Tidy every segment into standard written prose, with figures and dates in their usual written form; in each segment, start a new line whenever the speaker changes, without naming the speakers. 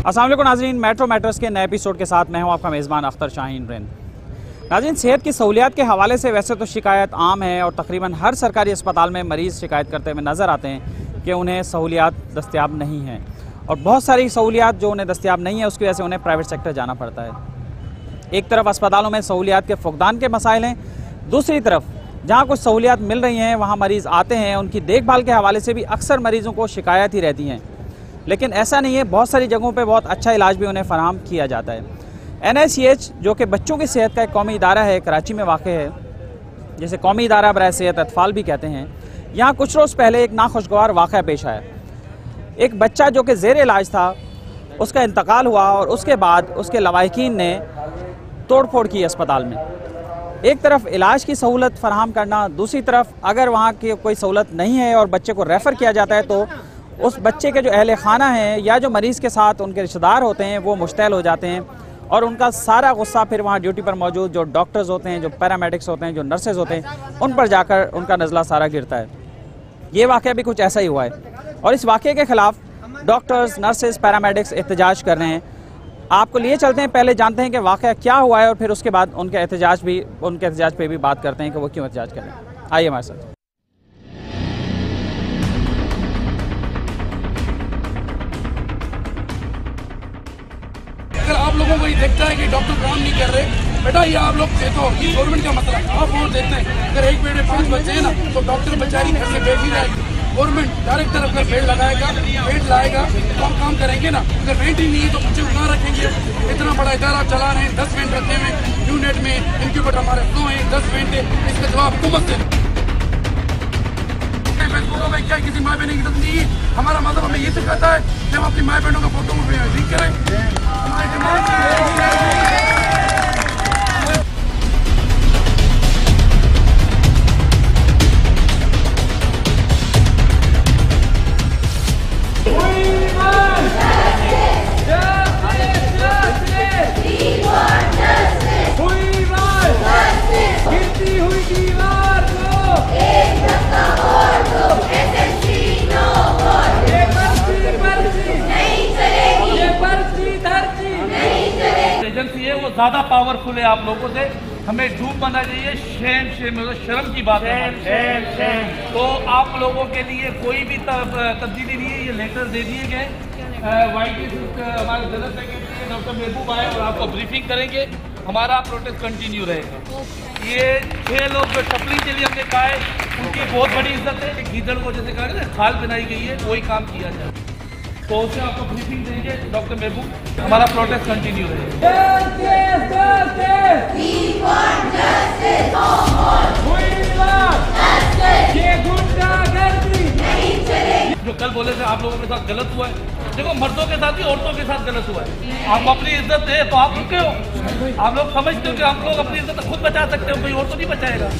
अस्सलाम वालेकुम नाज़रीन, मेट्रो मैटर्स के नए एपिसोड के साथ मैं हूं आपका मेज़बान अख्तर शाहीन रिन। नाज़रीन, सेहत की सहूलियात के हवाले से वैसे तो शिकायत आम है और तकरीबन हर सरकारी अस्पताल में मरीज़ शिकायत करते हुए नज़र आते हैं कि उन्हें सहूलियात दस्तियाब नहीं हैं, और बहुत सारी सहूलियात जो उन्हें दस्तियाब नहीं है उसकी वजह से उन्हें प्राइवेट सेक्टर जाना पड़ता है। एक तरफ अस्पतालों में सहूलियात के फुकदान के मसाइल हैं, दूसरी तरफ जहाँ कुछ सहूलियात मिल रही हैं वहाँ मरीज़ आते हैं, उनकी देखभाल के हवाले से भी अक्सर मरीज़ों को शिकायत ही रहती हैं। लेकिन ऐसा नहीं है, बहुत सारी जगहों पे बहुत अच्छा इलाज भी उन्हें फराहम किया जाता है। NICH जो कि बच्चों की सेहत का एक कौमी इदारा है, कराची में वाक़ है, जिसे कौमी इदारा बराए सेहत अतफ़ाल भी कहते हैं। यहाँ कुछ रोज़ पहले एक नाखुशगवार वाक़या पेश आया। एक बच्चा जो कि ज़ेर इलाज था, उसका इंतकाल हुआ और उसके बाद उसके लवाहिकीन ने तोड़ फोड़ की अस्पताल में। एक तरफ इलाज की सहूलत फराहम करना, दूसरी तरफ अगर वहाँ की कोई सहूलत नहीं है और बच्चे को रेफ़र किया जाता है तो उस बच्चे के जो अहले खाना हैं या जो मरीज़ के साथ उनके रिश्तेदार होते हैं वो मुश्तैल हो जाते हैं, और उनका सारा गुस्सा फिर वहाँ ड्यूटी पर मौजूद जो डॉक्टर्स होते हैं, जो पैरामेडिक्स होते हैं, जो नर्सेज होते हैं, उन पर जाकर उनका नज़ला सारा गिरता है। ये वाक़या भी कुछ ऐसा ही हुआ है और इस वाक़े के ख़िलाफ़ डॉक्टर्स, नर्सेज, पैरामेडिक्स एहतजाज कर रहे हैं। आपको लिए चलते हैं, पहले जानते हैं कि वाक़या क्या हुआ है और फिर उसके बाद उनके एहतजाज पे भी बात करते हैं कि वो क्यों एहतजाज कर रहे हैं। आइए हमारे साथ।
अगर आप लोगों को ये देखता है कि डॉक्टर काम नहीं कर रहे, बेटा ये आप लोग देखो, ये गवर्नमेंट का मसला है। आप वो देखते हैं अगर एक बेड में 5 बच्चे हैं ना तो डॉक्टर बेचारी घर से बैठी रहेगी। गवर्नमेंट डायरेक्टर अपना बेड लगाएगा, बेड लाएगा तो हम काम करेंगे ना। अगर बेड ही नहीं है तो बच्चे कहाँ रखेंगे? इतना बड़ा इदारा चला रहे हैं, 10 बेड रखे हुए यूनिट में, इनक्यूबेटर हमारे 2 हैं, 10 बेड थे, इसका जवाब हुकूमत से में क्या किसी माँ बहन की इज्जत नहीं है। हमारा मज़हब हमें ये सिखाता है कि हम अपनी माँ बहनों का फोटो लीक करें।
एजेंसी है वो ज्यादा पावरफुल है आप लोगों से, हमें डूब बनना चाहिए। मतलब शर्म की बात है। तो आप लोगों के लिए कोई भी तब्दीली नहीं है। ये लेटर दे दिए गए, हमारे जनरल सेक्रेटरी डॉक्टर महबूब आए और आपको ब्रीफिंग करेंगे। हमारा प्रोटेस्ट कंटिन्यू रहेगा। ये 6 लोग जो टपलिंग के लिए हमने कहा है उनकी बहुत बड़ी इज्जत है। एक गीदड़ को जैसे कहा ना खाल बनाई गई है, वही काम किया जाए, तो उसे आपको ब्रीफिंग देंगे डॉक्टर महबूब। हमारा प्रोटेस्ट कंटिन्यू रहेगा। जो कल बोले थे आप लोगों के साथ गलत हुआ है, देखो मर्दों के साथ ही औरतों के साथ गलत हुआ है। आप अपनी इज्जत है तो आप रुके हो। आप लोग समझते हो कि हम लोग अपनी इज्जत खुद बचा सकते हो, कोई और तो नहीं बचाएगा।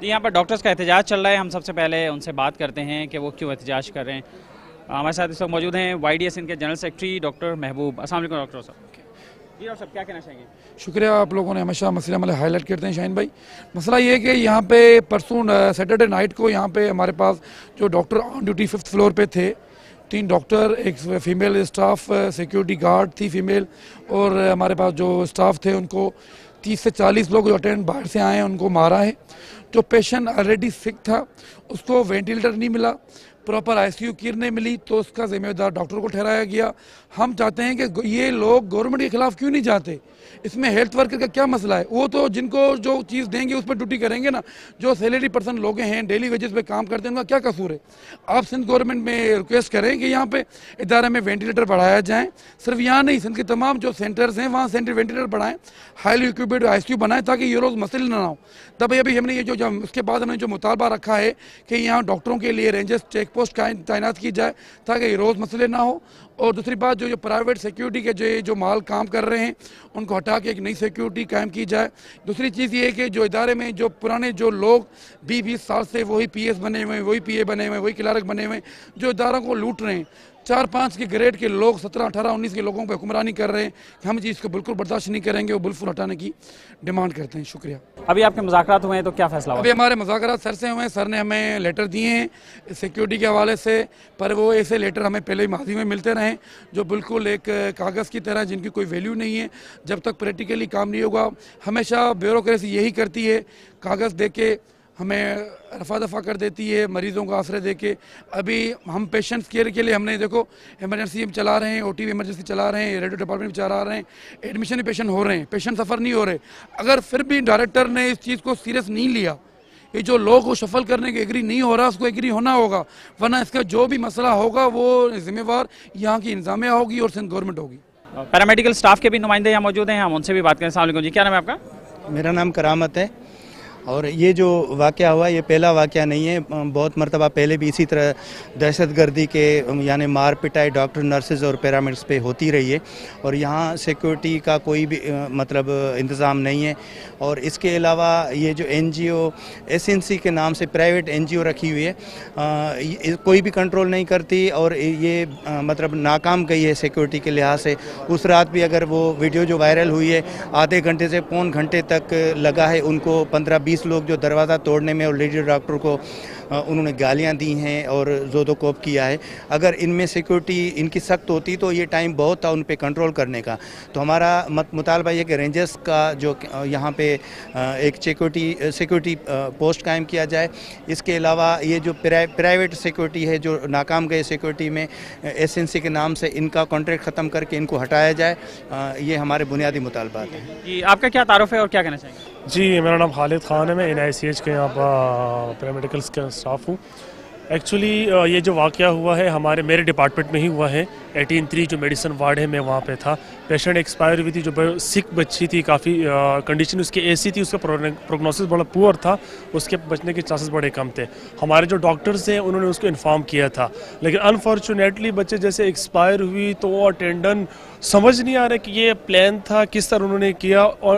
यहाँ पर डॉक्टर्स का एहतजाज चल रहा है। हम सबसे पहले उनसे बात करते हैं कि वो क्यों एहतजाज कर रहे हैं। हमारे साथ इस वक्त मौजूद हैं YDS इनके जनरल सेक्रेटरी डॉक्टर महबूब। अस्सलाम वालेकुम डॉक्टर साहब। जी डॉक्टर साहब, क्या कहना चाहेंगे?
शुक्रिया, आप लोगों ने हमेशा मसला हाईलाइट करते हैं शाहीन भाई। मसला ये है कि यहाँ पे परसों सैटरडे नाइट को यहाँ पे हमारे पास जो doctor on duty 5th floor पे थे, 3 डॉक्टर, एक फीमेल स्टाफ, सिक्योरिटी गार्ड थी फीमेल, और हमारे पास जो स्टाफ थे उनको 30 से 40 लोग जो अटेंड बाहर से आए हैं उनको मारा है। जो पेशेंट ऑलरेडी सिक था उसको वेंटिलेटर नहीं मिला, प्रॉपर ICU किट नहीं मिली, तो उसका जिम्मेदार डॉक्टर को ठहराया गया। हम चाहते हैं कि ये लोग गवर्नमेंट के खिलाफ क्यों नहीं जाते, इसमें हेल्थ वर्कर का क्या मसला है? वो तो जिनको जो चीज़ देंगे उस पर ड्यूटी करेंगे ना। जो सैलरी पर्सन लोग हैं, डेली वेजेस पे काम करते हैं, उनका क्या कसूर है? आप सिंध गवर्नमेंट में रिक्वेस्ट करें कि यहाँ पे इदारे में वेंटिलेटर बढ़ाया जाए। सिर्फ यहाँ नहीं, सिंध के तमाम जो सेंटर्स हैं वहाँ सेंटर वेंटिलेटर बढ़ाएं, हाईली इक्विप्ड ICU बनाएं, ताकि ये रोज़ मसले ना हो। तब अभी हमने ये जो उसके बाद हमने जो मुतालबा रखा है कि यहाँ डॉक्टरों के लिए रेंजर्स चेक पोस्ट तैनात की जाए ताकि ये रोज़ मसले ना हो। और दूसरी बात जो प्राइवेट सिक्योरिटी के जो माल काम कर रहे हैं उनको हटा के एक नई सिक्योरिटी कायम की जाए। दूसरी चीज़ ये है कि जो इदारे में जो पुराने जो लोग 20-20 साल से वही PS बने हुए हैं, वही PA बने हुए हैं, वही क्लर्क बने हुए हैं, जो इदारों को लूट रहे हैं, 4-5 के ग्रेड के लोग 17, 18, 19 के लोगों पर हुक्मरानी कर रहे हैं कि हम चीज़ को बिल्कुल बर्दाश्त नहीं करेंगे, वो बिल्कुल हटाने की डिमांड करते हैं। शुक्रिया।
अभी आपके मुज़ाकरात हुए हैं तो क्या फैसला हुआ?
अभी हमारे मुज़ाकरात सर से हुए हैं, सर ने हमें लेटर दिए हैं सिक्योरिटी के हवाले से, पर वो ऐसे लेटर हमें पहले ही माजी में मिलते रहे जो बिल्कुल एक कागज़ की तरह, जिनकी कोई वैल्यू नहीं है। जब तक प्रैक्टिकली काम नहीं होगा, हमेशा ब्यूरोक्रेसी यही करती है, कागज़ दे के हमें रफा दफा कर देती है, मरीज़ों को आश्रय दे के। अभी हम पेशेंट्स केयर के लिए हमने देखो इमरजेंसी चला रहे हैं, OT इमरजेंसी चला रहे हैं, रेडियो डिपार्टमेंट चला रहे हैं, एडमिशन भी पेशेंट हो रहे हैं, पेशेंट सफ़र नहीं हो रहे। अगर फिर भी डायरेक्टर ने इस चीज़ को सीरियस नहीं लिया, ये जो लोग को शफल करने के एग्री नहीं हो रहा, उसको एग्री होना होगा, वरना इसका जो भी मसला होगा वो जिम्मेवार यहाँ की इंतजामिया होगी और सिंध गवर्नमेंट होगी।
पैरामेडिकल स्टाफ के भी नुमाइंदे यहाँ मौजूद हैं, हम उनसे भी बात करें। अस्सलाम वालेकुम जी, क्या नाम है आपका?
मेरा नाम करामत है और ये जो वाक़या हुआ ये पहला वाक़या नहीं है, बहुत मरतबा पहले भी इसी तरह दहशतगर्दी के यानी मार पिटाई डॉक्टर, नर्सेज और पैरामेडिक्स पे होती रही है और यहाँ सिक्योरिटी का कोई भी मतलब इंतज़ाम नहीं है। और इसके अलावा ये जो NGO SNC के नाम से प्राइवेट NGO रखी हुई है, कोई भी कंट्रोल नहीं करती और ये मतलब नाकाम गई है सिक्योरिटी के लिहाज से। उस रात भी अगर वो वीडियो जो वायरल हुई है, आधे घंटे से पौन घंटे तक लगा है उनको 15-20 लोग जो दरवाज़ा तोड़ने में, और लेडी डॉक्टर को उन्होंने गालियां दी हैं और जोदोकोप किया है। अगर इनमें सिक्योरिटी इनकी सख्त होती तो ये टाइम बहुत था उन पे कंट्रोल करने का। तो हमारा मुतालबा ये कि रेंजर्स का जो यहाँ पे एक सिक्योरिटी पोस्ट कायम किया जाए। इसके अलावा ये जो प्राइवेट सिक्योरिटी है, जो नाकाम गए सिक्योरिटी में SNC के नाम से, इनका कॉन्ट्रैक्ट ख़त्म करके इनको हटाया जाए, ये हमारे बुनियादी मुतालबात हैं।
जी, आपका क्या तारुफ है और क्या कहना चाहेंगे?
जी, मेरा नाम खालिद ख़ान है, मैं NICH के यहाँ पर पैरामेडिकल्स का स्टाफ हूँ। एक्चुअली ये जो वाक़या हुआ है मेरे डिपार्टमेंट में ही हुआ है। 18-3 जो मेडिसिन वार्ड है, मैं वहाँ पे था। पेशेंट एक्सपायर हुई थी, जो सिक बच्ची थी, काफ़ी कंडीशन उसकी ऐसी थी, उसका प्रोग्नोसिस बड़ा पुअर था, उसके बचने के चांसेस बड़े कम थे। हमारे जो डॉक्टर्स हैं उन्होंने उसको इन्फॉर्म किया था, लेकिन अनफॉर्चुनेटली बच्चे जैसे एक्सपायर हुई तो वो अटेंडेंट समझ नहीं आ रहा कि ये प्लान था, किस तरह उन्होंने किया। और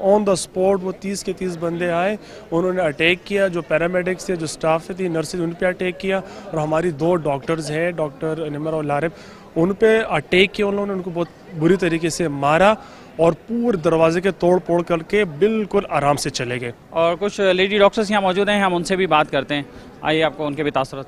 ऑन द स्पॉट वो 30 के 30 बंदे आए, उन्होंने अटैक किया। जो पैरामेडिक्स थे, जो स्टाफ थी, नर्सेज, उन पर अटैक किया। और हमारी 2 डॉक्टर्स हैं, डॉक्टर निमर और लारिब, उन पे अटैक किया उन्होंने, उनको बहुत बुरी तरीके से मारा और पूरे दरवाजे के तोड़ फोड़ करके बिल्कुल आराम से चले गए।
और कुछ लेडी डॉक्टर्स यहाँ मौजूद हैं, हम उनसे भी बात करते हैं। आइए आपको उनके भी तासुरात।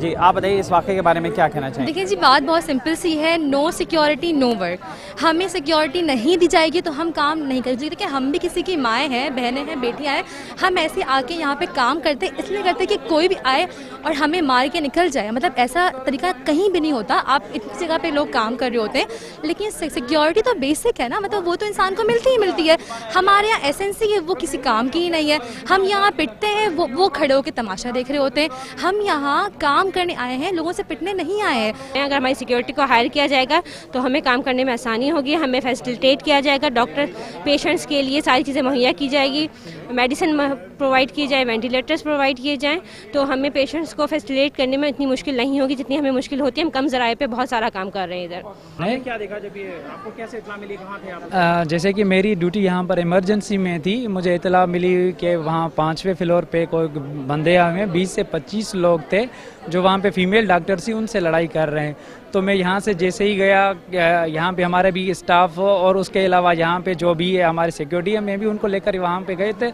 जी, आप बताइए इस वाक़े के बारे में क्या कहना चाहेंगे?
देखिए जी, बात बहुत सिंपल सी है, नो सिक्योरिटी नो वर्क। हमें सिक्योरिटी नहीं दी जाएगी तो हम काम नहीं करेंगे। देखिए, हम भी किसी की माएँ हैं, बहनें हैं, बेटियाँ हैं, हम ऐसे आके यहाँ पे काम करते इसलिए करते कि कोई भी आए और हमें मार के निकल जाए। मतलब ऐसा तरीका कहीं भी नहीं होता। आप इतनी जगह पे लोग काम कर रहे होते हैं, लेकिन सिक्योरिटी तो बेसिक है ना, मतलब वो तो इंसान को मिलती ही मिलती है। हमारे यहाँ SNC है, वो किसी काम की ही नहीं है। हम यहाँ पिटते हैं, वो खड़े होकर तमाशा देख रहे होते हैं। हम यहाँ काम करने आए हैं, लोगों से पिटने नहीं आए हैं।
अगर हमारी सिक्योरिटी को हायर किया जाएगा तो हमें काम करने में आसानी होगी, हमें फैसिलिटेट किया जाएगा, डॉक्टर पेशेंट्स के लिए सारी चीज़ें मुहैया की जाएगी, मेडिसिन प्रोवाइड की जाए, वेंटिलेटर्स प्रोवाइड किए जाएँ, तो हमें पेशेंट्स को फैसिलिटेट करने में इतनी मुश्किल नहीं होगी जितनी हमें मुश्किल होती है। हम कम ज़राए पे बहुत सारा काम कर रहे हैं इधर।
आपने क्या देखा जब ये, आपको कैसे इत्तला मिली, कहाँ थे आप?
जैसे कि मेरी ड्यूटी यहाँ पर इमरजेंसी में थी, मुझे इत्तला मिली कि वहाँ 5वें फ्लोर पे कोई बंदे आए हैं, 20 से 25 लोग थे जो वहाँ पे फीमेल डॉक्टर थी, उनसे लड़ाई कर रहे हैं। तो मैं यहाँ से जैसे ही गया, यहाँ पे हमारे भी स्टाफ और उसके अलावा यहाँ पे जो भी है हमारे सिक्योरिटी है, मैं भी उनको लेकर वहाँ पे गए थे।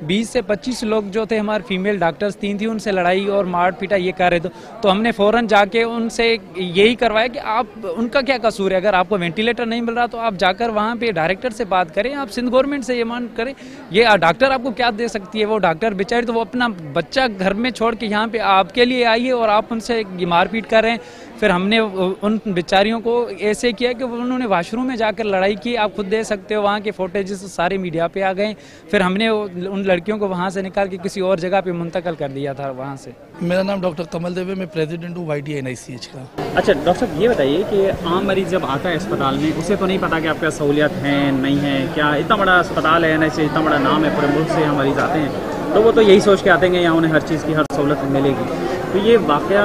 20 से 25 लोग जो थे हमारे फीमेल डॉक्टर्स 3 थी, उनसे लड़ाई और मार पीटा ये कर रहे थे। तो हमने फ़ौरन जाके उनसे यही करवाया कि आप, उनका क्या कसूर है, अगर आपको वेंटिलेटर नहीं मिल रहा तो आप जाकर वहाँ पे डायरेक्टर से बात करें, आप सिंध गवर्नमेंट से ये मांग करें। ये डॉक्टर आपको क्या दे सकती है? वो डॉक्टर बेचारी तो वो अपना बच्चा घर में छोड़ के यहाँ पे आपके लिए आई है और आप उनसे मारपीट कर रहे हैं। फिर हमने उन बेचारियों को ऐसे किया कि उन्होंने वाशरूम में जाकर लड़ाई की। आप खुद देख सकते हो, वहाँ के फोटेजेस सारे मीडिया पे आ गए। फिर हमने उन लड़कियों को वहाँ से निकाल के किसी और जगह पे मुंतकिल कर दिया था वहाँ से।
मेरा नाम डॉक्टर कमल देव है, मैं प्रेसिडेंट हूँ YT NICH का।
अच्छा डॉक्टर साहब, ये बताइए कि आम मरीज जब आता है अस्पताल में, उसे तो नहीं पता कि आपका सहूलियत है नहीं है, क्या इतना बड़ा अस्पताल है NICH, इतना बड़ा नाम है, पूरे मुल्क से यहाँ मरीज़ आते हैं, तो वो तो यही सोच के आते हैं कि यहाँ उन्हें हर चीज़ की हर सहूलत मिलेगी। तो ये वाक़या,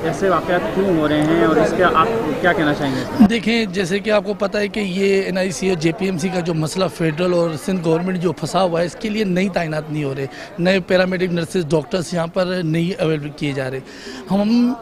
ऐसे वाक़यात क्यों हो रहे हैं और इसका आप क्या कहना चाहेंगे?
देखें, जैसे कि आपको पता है कि ये NICH और JPMC का जो मसला फेडरल और सिंध गवर्नमेंट जो फंसा हुआ है, इसके लिए नई तैनात नहीं हो रहे, नए पैरामेडिक नर्सेज डॉक्टर्स यहाँ पर नहीं अवेलेबल किए जा रहे। हम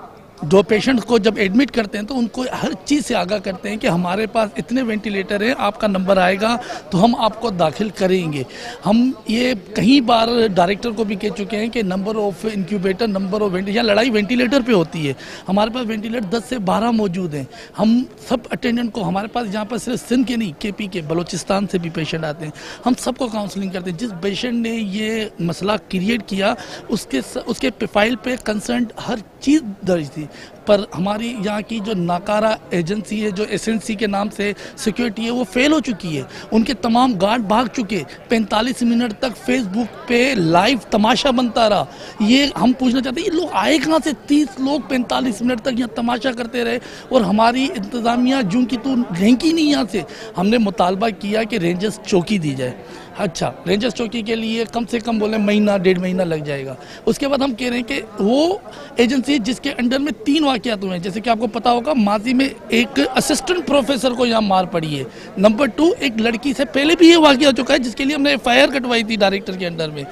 जो पेशेंट को जब एडमिट करते हैं तो उनको हर चीज़ से आगाह करते हैं कि हमारे पास इतने वेंटिलेटर हैं, आपका नंबर आएगा तो हम आपको दाखिल करेंगे। हम ये कई बार डायरेक्टर को भी कह चुके हैं कि number of incubator, number of ventilator, लड़ाई वेंटिलेटर पे होती है। हमारे पास वेंटिलेटर 10 से 12 मौजूद हैं। हम सब अटेंडेंट को, हमारे पास यहाँ पर सिर्फ सिंध के नहीं, KP के, बलूचिस्तान से भी पेशेंट आते हैं, हम सबको काउंसलिंग करते हैं। जिस पेशेंट ने ये मसला क्रिएट किया उसके फाइल पे कंसर्न हर चीज़ दर्ज थी, पर हमारी यहाँ की जो नाकारा एजेंसी है, जो SNC के नाम से सिक्योरिटी है, वो फेल हो चुकी है। उनके तमाम गार्ड भाग चुके। 45 मिनट तक फेसबुक पे लाइव तमाशा बनता रहा। ये हम पूछना चाहते हैं, ये लोग आए कहाँ से? 30 लोग 45 मिनट तक यहाँ तमाशा करते रहे और हमारी इंतज़ामिया जूं की तो रेंकी नहीं यहाँ से। हमने मुतालबा किया कि रेंजर्स चौकी दी जाए। अच्छा, रेंजर्स चौकी के लिए कम से कम बोले महीना 1.5 महीना लग जाएगा। उसके बाद हम कह रहे हैं कि वो एजेंसी जिसके अंडर में 3 वाक़यात हुए हैं, जैसे कि आपको पता होगा माजी में एक असिस्टेंट प्रोफेसर को यहाँ मार पड़ी है। नंबर 2, एक लड़की से पहले भी ये वाक़या हो चुका है जिसके लिए हमने FIR कटवाई थी डायरेक्टर के अंडर में,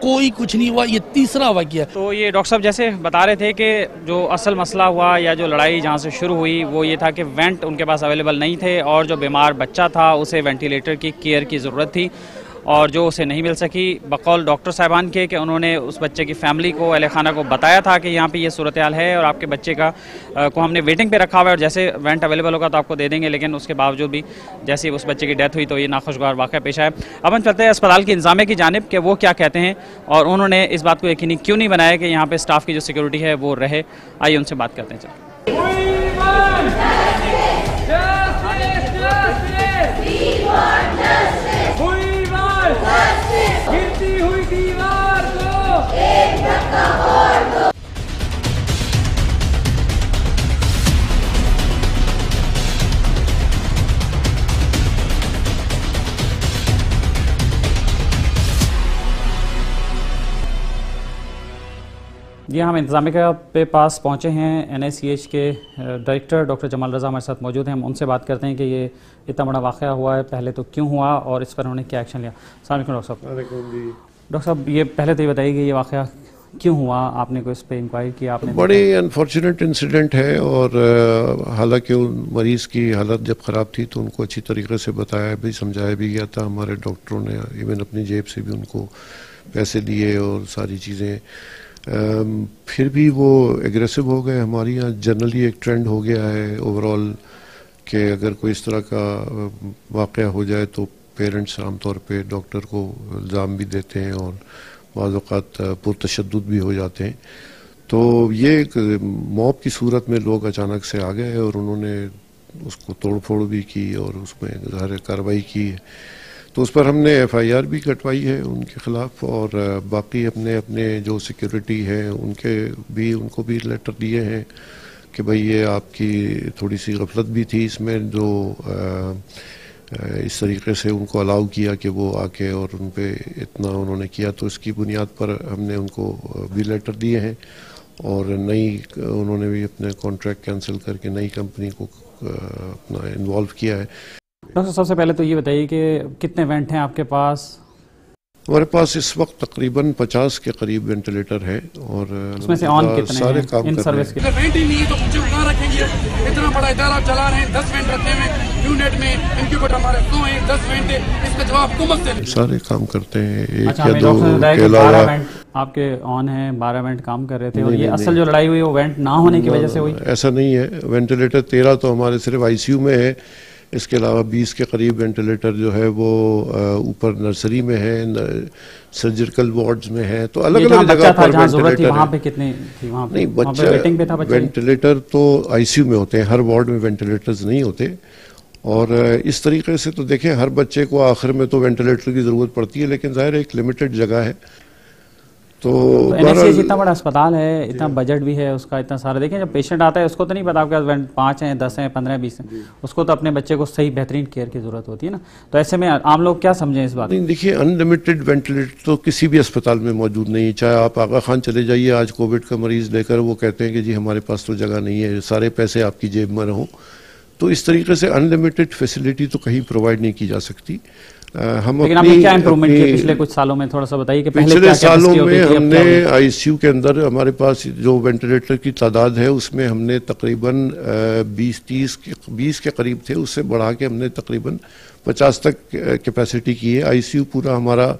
कोई कुछ नहीं हुआ। ये तीसरा वाक़या।
तो ये डॉक्टर साहब जैसे बता रहे थे कि जो असल मसला हुआ या जो लड़ाई जहाँ से शुरू हुई वो ये था कि वेंट उनके पास अवेलेबल नहीं थे और जो बीमार बच्चा था उसे वेंटिलेटर की केयर की ज़रूरत थी और जो उसे नहीं मिल सकी। बकौल डॉक्टर साहबान के कि उन्होंने उस बच्चे की फैमिली को, अहले खाना को बताया था कि यहाँ पे ये सूरत हाल है और आपके बच्चे का को हमने वेटिंग पे रखा हुआ है और जैसे वेंट अवेलेबल होगा तो आपको दे देंगे। लेकिन उसके बावजूद भी जैसे उस बच्चे की डेथ हुई तो ये नाखुशगवार वाक़या पेश आया। अब हम चलते हैं अस्पताल की इंतज़ामिया की जानिब कि वो क्या कहते हैं और उन्होंने इस बात को यकीनी क्यों नहीं बनाया कि यहाँ पर स्टाफ की जो सिक्योरिटी है वो रहे। आइए उनसे बात करते हैं। चलो
गिरती हुई दीवार को एक धक्का और दो।
जी, हम इंतज़ामिया पे पास पहुँचे हैं। NICH के डायरेक्टर डॉक्टर जमाल रज़ा हमारे साथ मौजूद हैं। हम उनसे बात करते हैं कि ये इतना बड़ा वाक़या हुआ है, पहले तो क्यों हुआ और इस पर उन्होंने क्या एक्शन लिया। अस्सलाम वालेकुम डॉक्टर साहब। डॉक्टर साहब, ये पहले तो ये बताइए कि ये वाक़या क्यों हुआ, आपने कोई इस पर इंक्वायरी की? आपने
बड़ी अनफॉर्चुनेट इंसिडेंट है और हालांकि उन मरीज़ की हालत जब ख़राब थी तो उनको अच्छी तरीके से बताया भी, समझाया भी गया था। हमारे डॉक्टरों ने इवन अपनी जेब से भी उनको पैसे दिए और सारी चीज़ें, फिर भी वो एग्रेसिव हो गए। हमारे यहाँ जनरली एक ट्रेंड हो गया है ओवरऑल कि अगर कोई इस तरह का वाक़या हो जाए तो पेरेंट्स आमतौर पे डॉक्टर को इल्ज़ाम भी देते हैं और बाज़ औक़ात पुरतशद्दुद भी हो जाते हैं। तो ये एक मॉब की सूरत में लोग अचानक से आ गए और उन्होंने उसको तोड़ फोड़ भी की और उसमें ज़ाहिर कार्रवाई की है। तो उस पर हमने FIR भी कटवाई है उनके ख़िलाफ़ और बाकी अपने जो सिक्योरिटी है उनको भी लेटर दिए हैं कि भाई ये आपकी थोड़ी सी गफलत भी थी इसमें, जो इस तरीके से उनको अलाउ किया कि वो आके और उन पे इतना उन्होंने किया। तो इसकी बुनियाद पर हमने उनको भी लेटर दिए हैं और उन्होंने भी अपने कॉन्ट्रैक्ट कैंसिल करके नई कंपनी को अपना इन्वॉल्व किया है।
डॉक्टर, सबसे पहले तो ये बताइए कि कितने वेंट हैं आपके पास?
हमारे पास इस वक्त तकरीबन 50 के करीब वेंटिलेटर है और
उसमें से ऑन कितने
सारे
हैं?
काम
इन
कर
सर्विस
रहे हैं।
वेंट ही नहीं है तो मुझे कहाँ रखेंगे? इतना बड़ा इदारा चला रहे हैं, 10 वेंट रखे हुए यूनिट में, इंक्यूबेटर हमारे 2 हैं, 10 वेंट है, इसका जवाब हुकूमत से
सारे काम करते हैं। एक
अच्छा,
या दो के
12
अलावा
वेंट आपके ऑन है, 12 वेंट काम कर रहे थे और ये असल जो लड़ाई हुई वो वेंट ना होने की वजह से हुई?
ऐसा नहीं है। वेंटिलेटर 13 तो हमारे सिर्फ ICU में है, इसके अलावा 20 के करीब वेंटिलेटर जो है वो ऊपर नर्सरी में है, सर्जिकल वार्ड्स में है। तो अलग अलग जगह पर वेंटिलेटर
वहाँ पे कितनी थी? वहाँ
नहीं, बच्चा
वेटिंग पे था बच्चा?
वेंटिलेटर तो ICU में होते हैं, हर वार्ड में वेंटिलेटर्स नहीं होते। और इस तरीके से तो देखें, हर बच्चे को आखिर में तो वेंटिलेटर की ज़रूरत पड़ती है, लेकिन ज़ाहिर एक लिमिटेड जगह है। तो
NICH इतना बड़ा अस्पताल है, इतना बजट भी है उसका, इतना सारा। देखें, जब पेशेंट आता है उसको तो नहीं पता आपके पास 5 हैं, 10 हैं, 15 20 हैं, उसको तो अपने बच्चे को सही बेहतरीन केयर की ज़रूरत होती है ना। तो ऐसे में आम लोग क्या समझें इस बात?
नहीं, देखिए, अनलिमिटेड वेंटिलेटर तो किसी भी अस्पताल में मौजूद नहीं। चाहे आप आगा खान चले जाइए आज कोविड का मरीज़ लेकर, वो कहते हैं कि जी हमारे पास तो जगह नहीं है, सारे पैसे आपकी जेब में रहो। तो इस तरीके से अनलिमिटेड फैसिलिटी तो कहीं प्रोवाइड नहीं की जा सकती। हम
लेकिन आपने क्या इम्प्रूवमेंट किया पिछले कुछ सालों में, थोड़ा सा बताइए कि पहले
पिछले
क्या
सालों
कैपेसिटी
में
होती थी, अब क्या
हमने
हुआ?
आईसीयू के अंदर हमारे पास जो वेंटिलेटर की तादाद है उसमें हमने तकरीबन 20 के करीब थे, उससे बढ़ा के हमने तकरीबन 50 तक कैपेसिटी की है। आईसीयू पूरा हमारा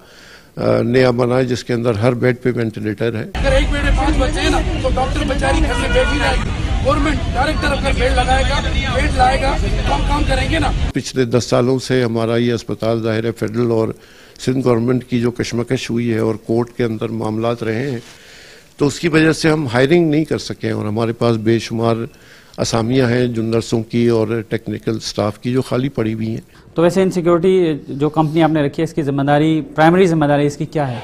नया बना है जिसके अंदर हर बेड पे वेंटिलेटर है।
अगर एक बेड में 5 बच्चे हैं ना तो डॉक्टर बेचारी घर में बैठी रहेगी, गवर्नमेंट डायरेक्टर अपना बेड लगाएगा, बेड लाएगा तो हम काम करेंगे ना।
पिछले 10 सालों से हमारा ये अस्पताल ज़ाहिर है फेडरल और सिंध गवर्नमेंट की जो कशमकश हुई है और कोर्ट के अंदर मामलात रहे हैं, तो उसकी वजह से हम हायरिंग नहीं कर सके और हमारे पास बेशुमार असामियाँ हैं जो नर्सों की और टेक्निकल स्टाफ की जो खाली पड़ी हुई हैं।
तो वैसे इन सिक्योरिटी जो कंपनी आपने रखी है इसकी जिम्मेदारी, प्राइमरी जिम्मेदारी इसकी क्या है?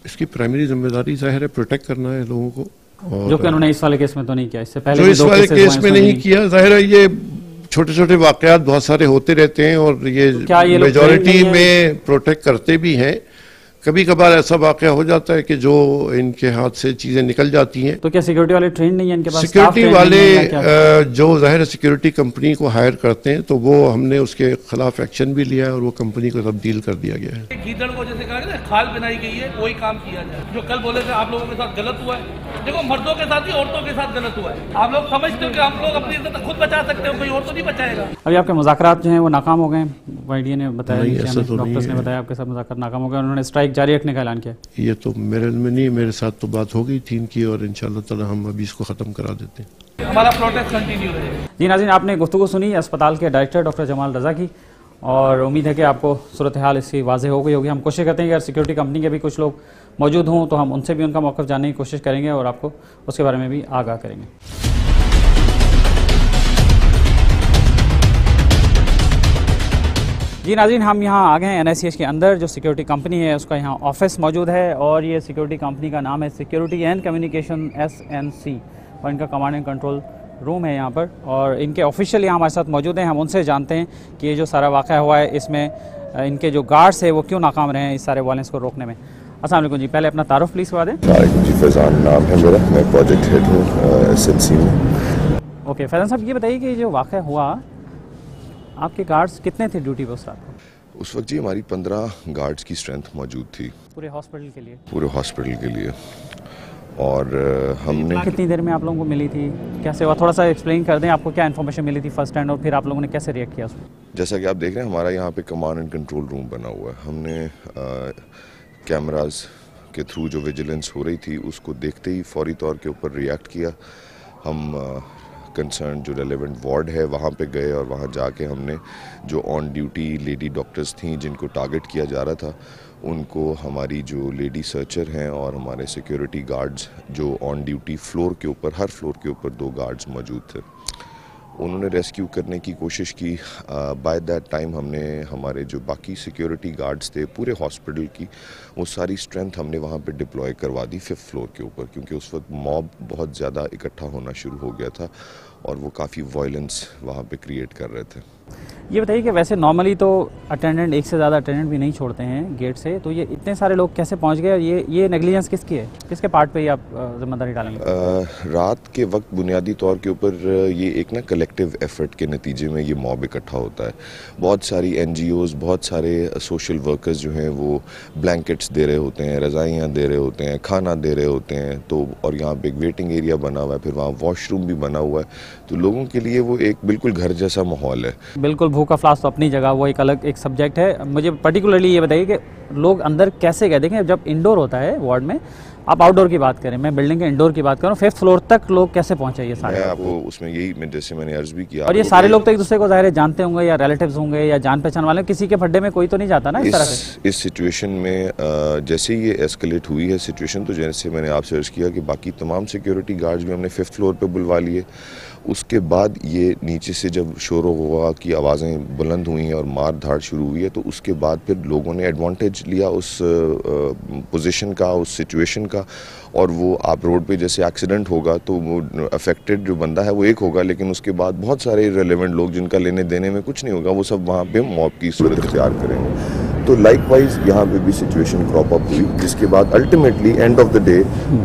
इसकी प्राइमरी जिम्मेदारी ज़ाहिर है प्रोटेक्ट करना है लोगों को, और
जो कि उन्होंने इस वाले केस में तो नहीं किया, इससे पहले
जो
भी
इस
2
वाले
केसेस
केस
हुए
में
हैं,
नहीं किया। ज़ाहिर है ये छोटे छोटे वाकयात बहुत सारे होते रहते हैं और ये
क्या ये लोग
मेजॉरिटी
trained नहीं
में प्रोटेक्ट करते भी हैं। कभी कभार ऐसा वाकया हो जाता है कि जो इनके हाथ से चीजें निकल जाती हैं।
तो क्या सिक्योरिटी वाले ट्रेन नहीं है इनके पास?
सिक्योरिटी वाले जो जाहिर है सिक्योरिटी कंपनी को हायर करते हैं तो वो हमने उसके खिलाफ एक्शन भी लिया है और वो कंपनी को तब्दील कर दिया गया है।
गीदड़ को जैसे कहा ना खाल बनाई गई है, वही काम किया जाए। जो कल बोले थे आप लोगों के साथ गलत हुआ है, देखो मर्दों के साथ ही औरतों के साथ गलत हुआ है। आप लोग समझते हो कि हम लोग अपनी इज्जत खुद बचा सकते हो, कोई और तो नहीं बचाएगा।
अभी आपके मुज़ाकरात जो हैं वो नाकाम हो गए, वाईडीए ने बताया,
तो
डॉक्टर्स ने बताया आपके साथ मुज़ाकरात नाकाम हो गए, उन्होंने स्ट्राइक जारी रखने का ऐलान किया।
ये तो मेरे में नहीं, मेरे साथ तो बात हो गई थी इनकी और इंशाल्लाह ताला हम अभी इसको ख़त्म करा देते हैं।
हमारा प्रोटेस्ट कंटिन्यू रहेगा।
जी नाज़रीन, आपने गुफ्तगू सुनी अस्पताल के डायरेक्टर डॉक्टर जमाल रज़ा की और उम्मीद है कि आपको सूरत हाल इसकी वाज़ेह हो गई होगी। हम कोशिश करते हैं कि अगर सिक्योरिटी कंपनी के भी कुछ लोग मौजूद हों तो हम उनसे भी उनका मौक़िफ़ जानने की कोशिश करेंगे और आपको उसके बारे में भी आगाह करेंगे। जी नाज़रीन, हम यहाँ आ गए हैं NICH के अंदर। जो सिक्योरिटी कंपनी है उसका यहाँ ऑफिस मौजूद है और ये सिक्योरिटी कंपनी का नाम है सिक्योरिटी एंड कम्युनिकेशन SNC और इनका कमांड एंड कंट्रोल रूम है यहाँ पर और इनके ऑफिशियल यहाँ हमारे साथ मौजूद हैं। हम उनसे जानते हैं कि ये जो सारा वाक़या हुआ है इसमें इनके जो गार्ड्स है वो क्यों नाकाम रहे हैं इस सारे वायलेंस को रोकने में। अस्सलाम वालेकुम जी, पहले अपना तारुफ प्लीज़ करवा दें।
जी फैज़ान नाम है मेरा, मैं प्रोजेक्ट हेड हूँ SNC में।
ओके फैज़ान साहब, ये बताइए कि जो वाक़या हुआ आपके गार्ड्स कितने थे ड्यूटी पर उस रात को?
उस वक्त जी हमारी 15 गार्ड्स की स्ट्रेंथ मौजूद थी
पूरे हॉस्पिटल के लिए?
पूरे हॉस्पिटल के लिए। और हमने
कितनी देर में आप लोगों को मिली थी, कैसे हुआ, थोड़ा सा एक्सप्लेन कर दें। आपको क्या इन्फॉर्मेशन मिली थी फर्स्ट हैंड और फिर आप लोगों ने कैसे रिएक्ट किया उसमें?
जैसा कि आप देख रहे हैं हमारा यहाँ पे कमांड एंड कंट्रोल रूम बना हुआ है। हमने कैमरास के थ्रू जो विजिलेंस हो रही थी उसको देखते ही फौरी तौर के ऊपर रिएक्ट किया। हम कंसर्न जो रेलेवेंट वार्ड है वहाँ पे गए और वहाँ जाके हमने जो ऑन ड्यूटी लेडी डॉक्टर्स थी जिनको टारगेट किया जा रहा था उनको, हमारी जो लेडी सर्चर हैं और हमारे सिक्योरिटी गार्ड्स जो ऑन ड्यूटी फ्लोर के ऊपर, हर फ्लोर के ऊपर 2 गार्ड्स मौजूद थे, उन्होंने रेस्क्यू करने की कोशिश की। बाय दैट टाइम हमने हमारे जो बाकी सिक्योरिटी गार्ड्स थे पूरे हॉस्पिटल की वो सारी स्ट्रेंथ हमने वहाँ पे डिप्लॉय करवा दी 5th फ्लोर के ऊपर, क्योंकि उस वक्त मॉब बहुत ज़्यादा इकट्ठा होना शुरू हो गया था और वो काफ़ी वायलेंस वहाँ पे क्रिएट कर रहे थे।
ये बताइए कि वैसे नॉर्मली तो अटेंडेंट एक से ज़्यादा अटेंडेंट भी नहीं छोड़ते हैं गेट से, तो ये इतने सारे लोग कैसे पहुंच गए और ये नेग्लिजेंस किसकी है, किसके पार्ट पे ही आप जिम्मेदारी डालेंगे?
रात के वक्त बुनियादी तौर के ऊपर ये एक ना कलेक्टिव एफर्ट के नतीजे में ये मॉब इकट्ठा होता है। बहुत सारी NGOs, बहुत सारे सोशल वर्कर्स जो हैं वो ब्लैंकेट्स दे रहे होते हैं, रज़ाइयाँ दे रहे होते हैं, खाना दे रहे होते हैं, तो और यहाँ पे एक वेटिंग एरिया बना हुआ है, फिर वहाँ वॉशरूम भी बना हुआ है, तो लोगों के लिए वो एक बिल्कुल घर जैसा माहौल है।
बिल्कुल, भूख का फ्लास तो अपनी जगह, वो एक अलग एक सब्जेक्ट है। मुझे पर्टिकुलरली ये बताइए कि लोग अंदर कैसे गए? देखें जब इंडोर होता है वार्ड में, आप आउटडोर की बात करें, मैं बिल्डिंग के इंडोर की बात करूँ, 5th फ्लोर तक लोग कैसे पहुंचे ये सारे?
मैं आपको उसमें यही जैसे मैंने अर्ज भी किया।
और ये सारे लोग तो एक दूसरे को ज़ाहिर है जानते होंगे या रिलेटिव्स होंगे या जान पहचान वाले, किसी के फड्डे में कोई तो नहीं जाता ना इस तरह से?
इस सिचुएशन में जैसे ये एस्केलेट हुई है सिचुएशन, तो जैसे मैंने आपसे अर्ज किया कि बाकी तमाम सिक्योरिटी गार्ड्स भी हमने 5th फ्लोर पे बुलवा लिए। उसके बाद ये नीचे से जब शोर हुआ कि आवाज़ें बुलंद हुई हैं और मार धाड़ शुरू हुई है, तो उसके बाद फिर लोगों ने एडवांटेज लिया उस पोजीशन का, उस सिचुएशन का, और वो आप रोड पे जैसे एक्सीडेंट होगा तो वो अफेक्टेड जो बंदा है वो एक होगा, लेकिन उसके बाद बहुत सारे रिलेवेंट लोग जिनका लेने देने में कुछ नहीं होगा वो सब वहाँ पे मॉब की सूरत इख्तियार करेंगे। तो लाइकवाइज यहाँ पे भी सिचुएशन क्रॉप अप हुई, जिसके बाद ultimately end of the day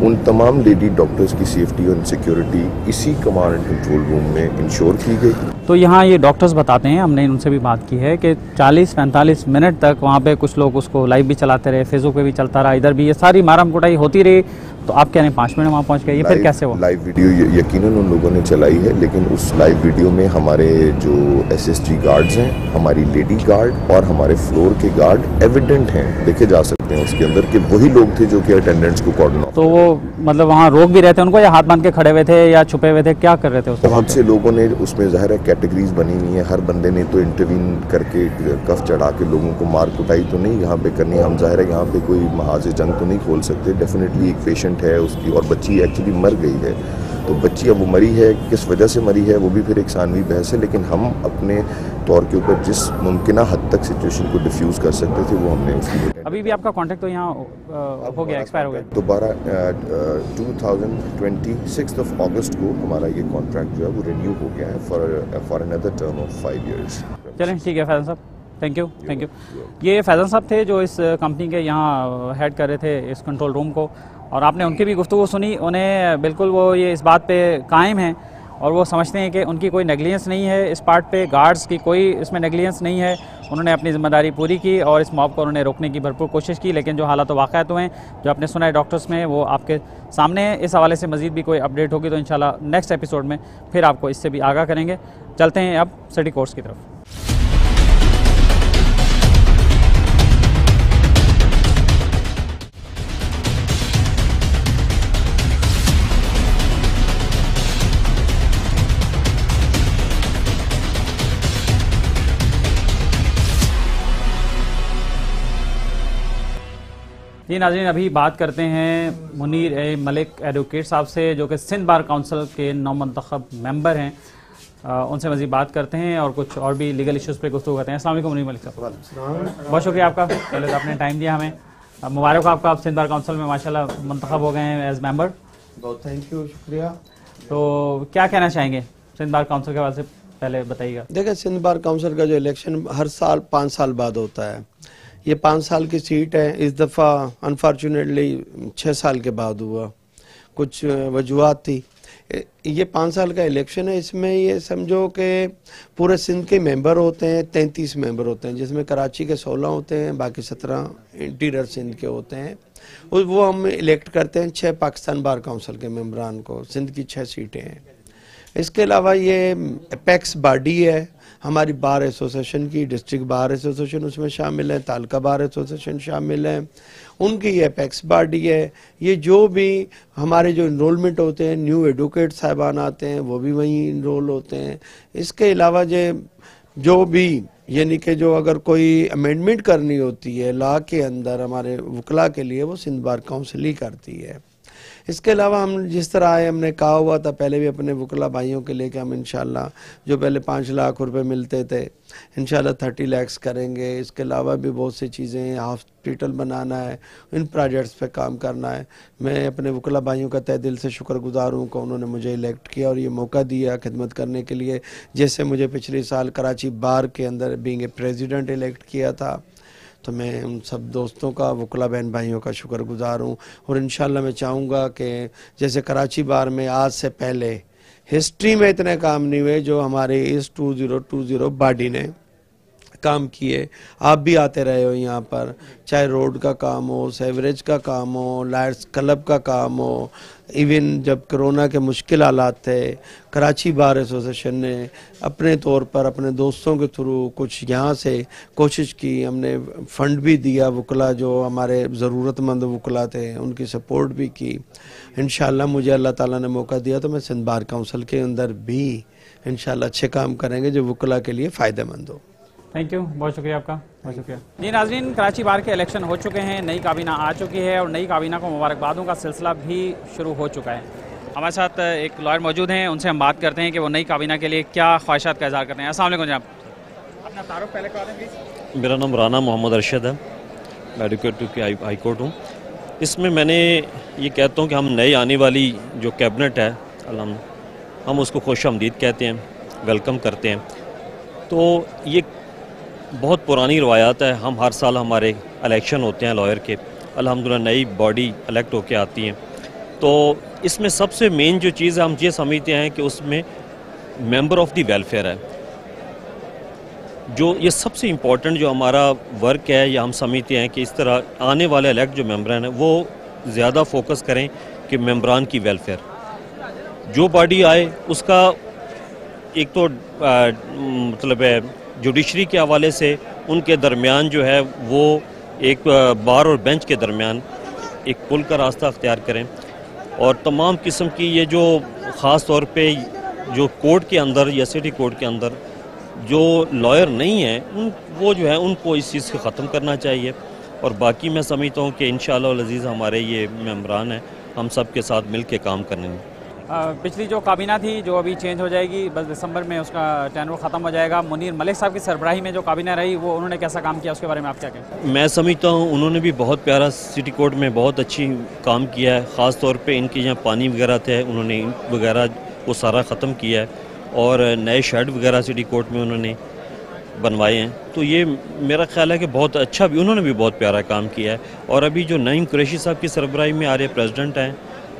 उन तमाम लेडी डॉक्टर्स की सेफ्टी और सिक्योरिटी इसी कमांड एंड कंट्रोल रूम में इंश्योर की गई।
तो यहाँ ये डॉक्टर्स बताते हैं, हमने उनसे भी बात की है कि 40-45 मिनट तक वहाँ पे कुछ लोग उसको लाइव भी चलाते रहे, फेसबुक पे भी चलता रहा, इधर भी ये सारी मारम कुटाई होती रही। तो आप कह रहे हैं 5 मिनट वहाँ पहुँच गए, ये फिर कैसे हुआ?
लाइव वीडियो यकीनन उन लोगों ने चलाई है, लेकिन उस लाइव वीडियो में हमारे जो SSG गार्ड्स हैं, हमारी लेडी गार्ड और हमारे फ्लोर के गार्ड एविडेंट हैं, देखे जा सकते हैं उसके अंदर कि वही लोग थे जो कि अटेंडेंट्स को कॉर्डन ऑफ।
तो वो मतलब वहाँ रोक भी रहे थे उनको, या हाथ बांध के खड़े हुए थे या छुपे हुए थे, क्या कर रहे थे?
बहुत से लोगों ने उसमें ज़ाहिर है कैटेगरीज बनी हुई है, हर बंदे ने तो इंटरवीन करके कफ चढ़ा के लोगों को मार कुटाई तो नहीं यहाँ पे करनी। हम ज़ाहिर है यहाँ पे कोई महाज जंग तो नहीं खोल सकते। डेफिनेटली एक पेशेंट है उसकी, और बच्ची एक्चुअली मर गई है, तो बच्ची अब वो मरी है, किस वजह से मरी है वो भी फिर एक सानवी बहस है, लेकिन हम अपने तौर के ऊपर जिस मुमकिना हद तक सिचुएशन को डिफ्यूज़ कर सकते थे वो हमने उसकी।
अभी भी आपका कॉन्ट्रैक्ट तो यहाँ हो गया, एक्सपायर हो गया?
दोबारा 2026 ऑफ अगस्त को हमारा ये कॉन्ट्रैक्ट जो है वो रिन्यू हो गया है for another term of 5 years.
चलें ठीक है फैज़ल साहब, थैंक यू। ये फैज़ल साहब थे जो इस कंपनी के यहाँ हेड कर रहे थे इस कंट्रोल रूम को, और आपने उनकी भी गुफ्तगू सुनी। उन्हें बिल्कुल वो ये इस बात पे कायम हैं और वो समझते हैं कि उनकी कोई नेगलिजेंस नहीं है इस पार्ट पे, गार्ड्स की कोई इसमें नेगलिजेंस नहीं है। उन्होंने अपनी ज़िम्मेदारी पूरी की और इस मॉब को उन्होंने रोकने की भरपूर कोशिश की, लेकिन जो हालात वाक़यात हुए हैं, जो आपने सुना है डॉक्टर्स में, वो आपके सामने है। इस हवाले से मज़ीद भी कोई अपडेट होगी तो इंशाल्लाह नेक्स्ट एपिसोड में फिर आपको इससे भी आगाह करेंगे। चलते हैं अब सिटी कोर्ट्स की तरफ। जी नाज़रीन, अभी बात करते हैं मुनीर ए मलिक एडवोकेट साहब से, जो कि सिंध बार काउंसिल के नौमंतखब मेंबर हैं। उनसे मज़ीद बात करते हैं और कुछ और भी लीगल इश्यूज़ पे गुफ्तगू करते हैं। अस्सलाम वालेकुम मुनीर मलिक साहब, बहुत शुक्रिया आपका, पहले तो आपने टाइम दिया हमें। मुबारक हो आपका, आप सिंध बार काउंसिल में माशाल्लाह मुंतखब हो गए हैं एज मेंबर।
बहुत थैंक यू, शुक्रिया।
तो क्या कहना चाहेंगे सिंध बार काउंसिल के हवाले से, पहले बताइएगा।
देखिए, सिंध बार काउंसिल का जो इलेक्शन हर साल 5 साल बाद होता है, ये 5 साल की सीट है। इस दफ़ा अनफॉर्चुनेटली 6 साल के बाद हुआ, कुछ वजूहत थी। ये 5 साल का इलेक्शन है, इसमें ये समझो कि पूरे सिंध के मेंबर होते हैं, 33 मेंबर होते हैं, जिसमें कराची के 16 होते हैं, बाकी 17 इंटीरियर सिंध के होते हैं। वो हम इलेक्ट करते हैं 6 पाकिस्तान बार काउंसिल के मेंबरान को। सिंध की 6 सीटें हैं। इसके अलावा ये एपेक्स बॉडी है हमारी बार एसोसिएशन की, डिस्ट्रिक्ट बार एसोसिएशन उसमें शामिल है, तालका बार एसोसिएशन शामिल है, उनकी ये एपेक्स बॉडी है। ये जो भी हमारे जो इनरोलमेंट होते हैं, न्यू एडवोकेट साहिबान आते हैं, वो भी वहीं इनरोल होते हैं। इसके अलावा जो भी यानी कि जो अगर कोई अमेंडमेंट करनी होती है लॉ के अंदर हमारे वकला के लिए, वो सिंध बार काउंसिल ही करती है। इसके अलावा हम जिस तरह आए, हमने कहा हुआ था पहले भी अपने वकला भाइयों के लिए कि हम इंशाल्लाह जो पहले 5 लाख रुपए मिलते थे इंशाल्लाह 30 लाख करेंगे। इसके अलावा भी बहुत सी चीज़ें हैं, हॉस्पिटल बनाना है, इन प्रोजेक्ट्स पे काम करना है। मैं अपने वकला भाइयों का तहे दिल से शुक्रगुजार हूँ कि उन्होंने मुझे इलेक्ट किया और ये मौका दिया खिदमत करने के लिए। जैसे मुझे पिछले साल कराची बार के अंदर बीइंग ए प्रेसिडेंट इलेक्ट किया था, तो मैं उन सब दोस्तों का, वकला बहन भाइयों का शुक्रगुजार हूँ। और इंशाल्लाह मैं चाहूँगा कि जैसे कराची बार में आज से पहले हिस्ट्री में इतने काम नहीं हुए जो हमारे इस 2020 बॉडी ने काम किए। आप भी आते रहे हो यहाँ पर, चाहे रोड का काम हो, सेवरेज का काम हो, लाइट्स क्लब का काम हो। इवन जब कोरोना के मुश्किल हालात थे, कराची बार एसोसिएशन ने अपने तौर पर अपने दोस्तों के थ्रू कुछ यहाँ से कोशिश की, हमने फ़ंड भी दिया, वकला जो हमारे ज़रूरतमंद वकला थे उनकी सपोर्ट भी की। इंशाल्लाह मुझे अल्लाह ताला ने मौका दिया तो मैं सिंध बार काउंसिल के अंदर भी इंशाल्लाह अच्छे काम करेंगे जो वकला के लिए फ़ायदेमंद हो।
थैंक यू, बहुत शुक्रिया आपका, बहुत शुक्रिया। जी नाज़रीन, कराची बार के इलेक्शन हो चुके हैं, नई काबीना आ चुकी है और नई काबीना को मुबारकबादों का सिलसिला भी शुरू हो चुका है। हमारे साथ एक लॉयर मौजूद हैं, उनसे हम बात करते हैं कि वो नई काबीना के लिए क्या ख्वाहिशात का इज़हार करते हैं। अस्सलाम वालेकुम जनाब, अपना तारुफ पहले करा दें प्लीज़।
मेरा नाम राना मोहम्मद अरशद है, मैं एडवोकेट की हाई कोर्ट हूँ। इसमें मैंने ये कहता हूँ कि हम नई आने वाली जो कैबिनेट है हम उसको खुश आमदीद कहते हैं, वेलकम करते हैं। तो ये बहुत पुरानी रवायात है। हम हर साल हमारे इलेक्शन होते हैं लॉयर के, अल्हम्दुलिल्लाह नई बॉडी इलेक्ट होके आती हैं। तो इसमें सबसे मेन जो चीज़ है हम ये समझते हैं कि उसमें मेंबर ऑफ द वेलफेयर है, जो ये सबसे इम्पोर्टेंट जो हमारा वर्क है, या हम समझते हैं कि इस तरह आने वाले इलेक्ट जो मेंबरान हैं वो ज़्यादा फोकस करें कि मेंबरान की वेलफेयर, जो बॉडी आए उसका एक तो मतलब है जुडिशरी के हवाले से उनके दरमियान जो है वो एक बार और बेंच के दरमियान एक पुल का रास्ता अख्तियार करें, और तमाम किस्म की ये जो ख़ास तौर पे जो कोर्ट के अंदर या सिटी कोर्ट के अंदर जो लॉयर नहीं हैं वो जो है उनको इस चीज़ को ख़त्म करना चाहिए। और बाकी मैं समझता हूँ कि इंशाअल्लाह अज़ीज़ हमारे ये मेंबरान हैं, हम सब के साथ मिल के काम करेंगे।
पिछली जो काबीना थी जो अभी चेंज हो जाएगी, बस दिसंबर में उसका टेन्योर ख़त्म हो जाएगा। मुनीर मलिक साहब की सरबराही में जो काबीना रही वो उन्होंने कैसा काम किया, उसके बारे में आप क्या कहें?
मैं समझता हूँ उन्होंने भी बहुत प्यारा सिटी कोर्ट में बहुत अच्छी काम किया है। ख़ास तौर पे इनके यहाँ पानी वगैरह थे, उन्होंने वगैरह वो सारा ख़त्म किया है, और नए शेड वगैरह सिटी कोर्ट में उन्होंने बनवाए हैं। तो ये मेरा ख्याल है कि बहुत अच्छा भी उन्होंने भी बहुत प्यारा काम किया है। और अभी जो नईम कुरैशी साहब की सरबराही में आ रहे प्रेसिडेंट हैं,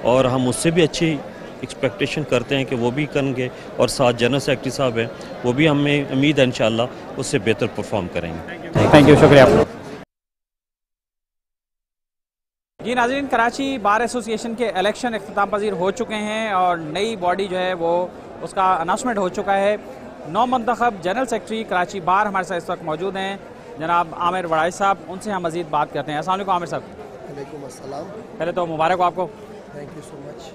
और हम उससे भी अच्छी एक्सपेक्टेशन करते हैं कि वो भी करेंगे, और साथ जनरल सेक्रेटरी साहब हैं वो भी हमें उम्मीद है इंशाअल्लाह उससे बेहतर परफॉर्म करेंगे।
थैंक यू, शुक्रिया। जी नाज़रीन, कराची बार एसोसिएशन के इलेक्शन इख्तिताम पजीर हो चुके हैं और नई बॉडी जो है वो उसका अनाउंसमेंट हो चुका है। 9 मंतखब जनरल सेक्रेटरी कराची बार हमारे साथ इस वक्त मौजूद हैं, जनाब आमिर वड़ाई साहब। उनसे हम मज़ीद बात करते हैं। अस्सलाम वालेकुम आमिर साहब।
वालेकुम अस्सलाम।
पहले तो मुबारक हो आपको।
Thank you so much.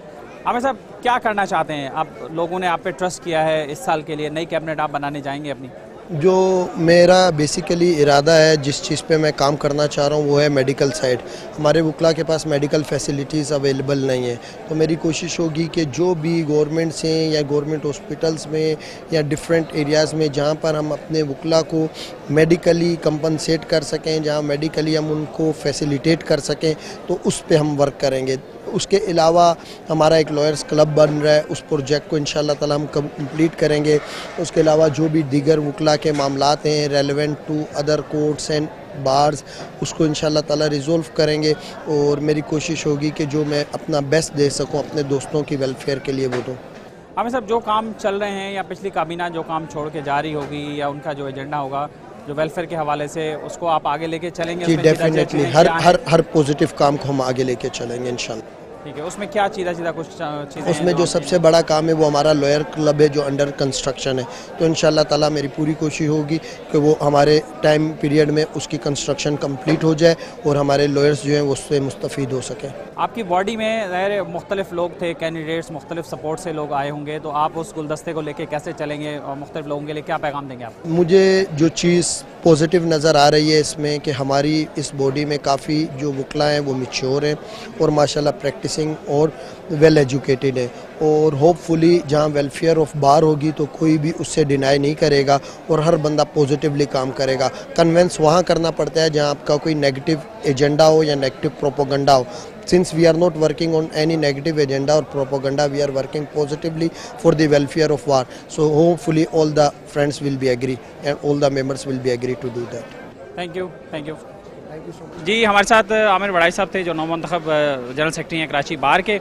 Aamir साहब, क्या करना चाहते हैं आप? लोगों ने आप पे ट्रस्ट किया है इस साल के लिए, नई कैबिनेट आप बनाने जाएंगे अपनी?
जो मेरा बेसिकली इरादा है, जिस चीज़ पे मैं काम करना चाह रहा हूँ वो है मेडिकल साइड। हमारे वकला के पास मेडिकल फैसिलिटीज़ अवेलेबल नहीं है, तो मेरी कोशिश होगी कि जो भी गवर्नमेंट से या गवर्नमेंट हॉस्पिटल्स में या डिफरेंट एरियाज़ में जहाँ पर हम अपने वकला को मेडिकली कंपनसेट कर सकें, जहाँ मेडिकली हम उनको फैसिलिटेट कर सकें, तो उस पर हम वर्क करेंगे। उसके अलावा हमारा एक लॉयर्स क्लब बन रहा है, उस प्रोजेक्ट को इंशाल्लाह ताला हम कंप्लीट करेंगे। उसके अलावा जो भी दीगर वकला के मामलात हैं relevant to other courts and bars, उसको इंशाल्लाह ताला रिजोल्व करेंगे। और मेरी कोशिश होगी कि जो मैं अपना बेस्ट दे सकूं अपने दोस्तों की वेलफेयर के लिए वो दूँ।
आमिर साहब, जो काम चल रहे हैं या पिछली काबीना जो काम छोड़ के जा रही होगी या उनका जो एजेंडा होगा जो वेलफेयर के हवाले से, उसको आप आगे लेके चलेंगे?
जी डेफिनेटली, हर पॉजिटिव काम को हम आगे लेके चलेंगे इंशाल्लाह।
ठीक है, उसमें क्या सीधा कुछ चीज़ें?
उसमें जो सबसे बड़ा काम है वो हमारा लॉयर क्लब है जो अंडर कंस्ट्रक्शन है, तो इंशाल्लाह ताला मेरी पूरी कोशिश होगी कि वो हमारे टाइम पीरियड में उसकी कंस्ट्रक्शन कंप्लीट हो जाए और हमारे लॉयर्स जो हैं उससे मुस्तफ़ीद हो सकें।
आपकी बॉडी में ज़ाहिर मुख्तलिफ लोग थे, कैंडिडेट्स मुख्तलिफ सपोर्ट से लोग आए होंगे, तो आप उस गुलदस्ते को लेके कैसे चलेंगे और मुख्तलिफ लोगों के लिए क्या पैगाम देंगे आप?
मुझे जो चीज़ पॉजिटिव नज़र आ रही है इसमें कि हमारी इस बॉडी में काफ़ी जो वकला हैं वो मैच्योर हैं और माशाल्लाह प्रैक्टिसिंग और वेल एजुकेटेड है, और होपफुली जहाँ वेलफेयर ऑफ बार होगी तो कोई भी उससे डिनाई नहीं करेगा और हर बंदा पॉजिटिवली काम करेगा। कन्वेंस वहाँ करना पड़ता है जहाँ आपका कोई नेगेटिव एजेंडा हो या नेगेटिव प्रोपोगंडा हो। Since we are not working on any negative agenda or propaganda, we are working positively for the welfare of war. So hopefully all the friends will be agree and all the members will be agree to do that.
Thank you, thank you. Thank you so much. जी, हमारे साथ आमिर वड़ाई साहब थे जो 9 मंतखब general secretary हैं कराची बार के।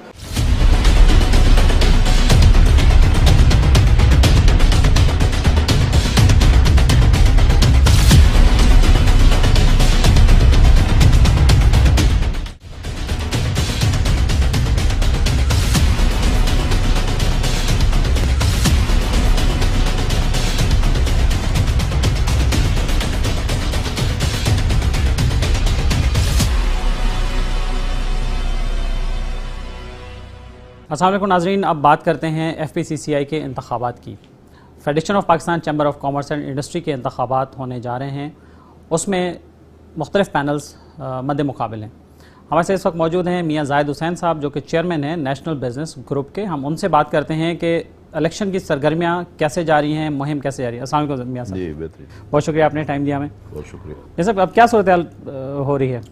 अस्सलाम वालेकुम नाज़रीन, अब बात करते हैं FPCCI के इंतखाबात की। Federation of Pakistan chamber of commerce and industry के इंतखाबात होने जा रहे हैं, उसमें मुख्तलिफ पैनल्स मद्दे मुकाबिल हैं। हमारे साथ इस वक्त मौजूद हैं मियाँ जाहिद हुसैन साहब जो कि चेयरमैन हैं नेशनल बिजनेस ग्रुप के। हम उनसे बात करते हैं कि इलेक्शन की सरगर्मियाँ कैसे जा रही हैं, मुहिम कैसे जा रही है। अस्सलाम वालेकुम मियाँ साहब।
जी बेहतरीन,
बहुत शुक्रिया आपने टाइम दिया हमें।
बहुत शुक्रिया।
जैसे अब क्या सूरत हाल हो रही है?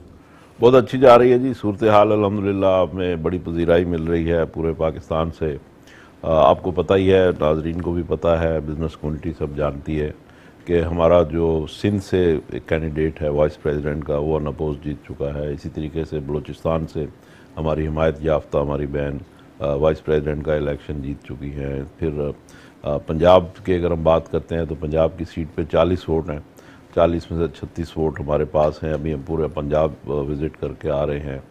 बहुत अच्छी जा रही है जी सूरत हाल, अल्हम्दुलिल्लाह में बड़ी पजीराई मिल रही है पूरे पाकिस्तान से। आपको पता ही है, नाजरीन को भी पता है, बिज़नेस कम्युनिटी सब जानती है कि हमारा जो सिंध से एक कैंडिडेट है वाइस प्रेसिडेंट का, वो अनअपोज जीत चुका है। इसी तरीके से बलूचिस्तान से हमारी हिमायत याफ्ता हमारी बहन वाइस प्रेसिडेंट का इलेक्शन जीत चुकी हैं। फिर पंजाब की अगर हम बात करते हैं तो पंजाब की सीट पे 40 वोट हैं, 40 में से 36 वोट हमारे पास हैं। अभी हम पूरे पंजाब विज़िट करके आ रहे हैं।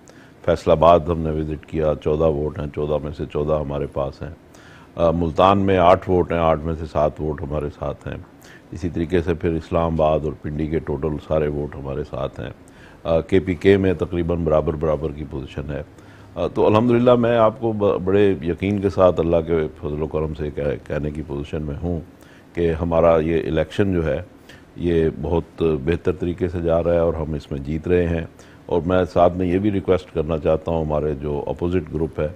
फैसलाबाद हमने विज़िट किया, 14 वोट हैं, 14 में से 14 हमारे पास हैं। मुल्तान में 8 वोट हैं, 8 में से 7 वोट हमारे साथ हैं। इसी तरीके से फिर इस्लामाबाद और पिंडी के टोटल सारे वोट हमारे साथ हैं। KPK में तकरीबन बराबर की पोजीशन है। तो अल्हम्दुलिल्लाह मैं आपको बड़े यकीन के साथ अल्लाह के फजल करम से कहने की पोजीशन में हूँ कि हमारा ये इलेक्शन जो है ये बहुत बेहतर तरीके से जा रहा है और हम इसमें जीत रहे हैं। और मैं साथ में ये भी रिक्वेस्ट करना चाहता हूँ हमारे जो अपोजिट ग्रुप है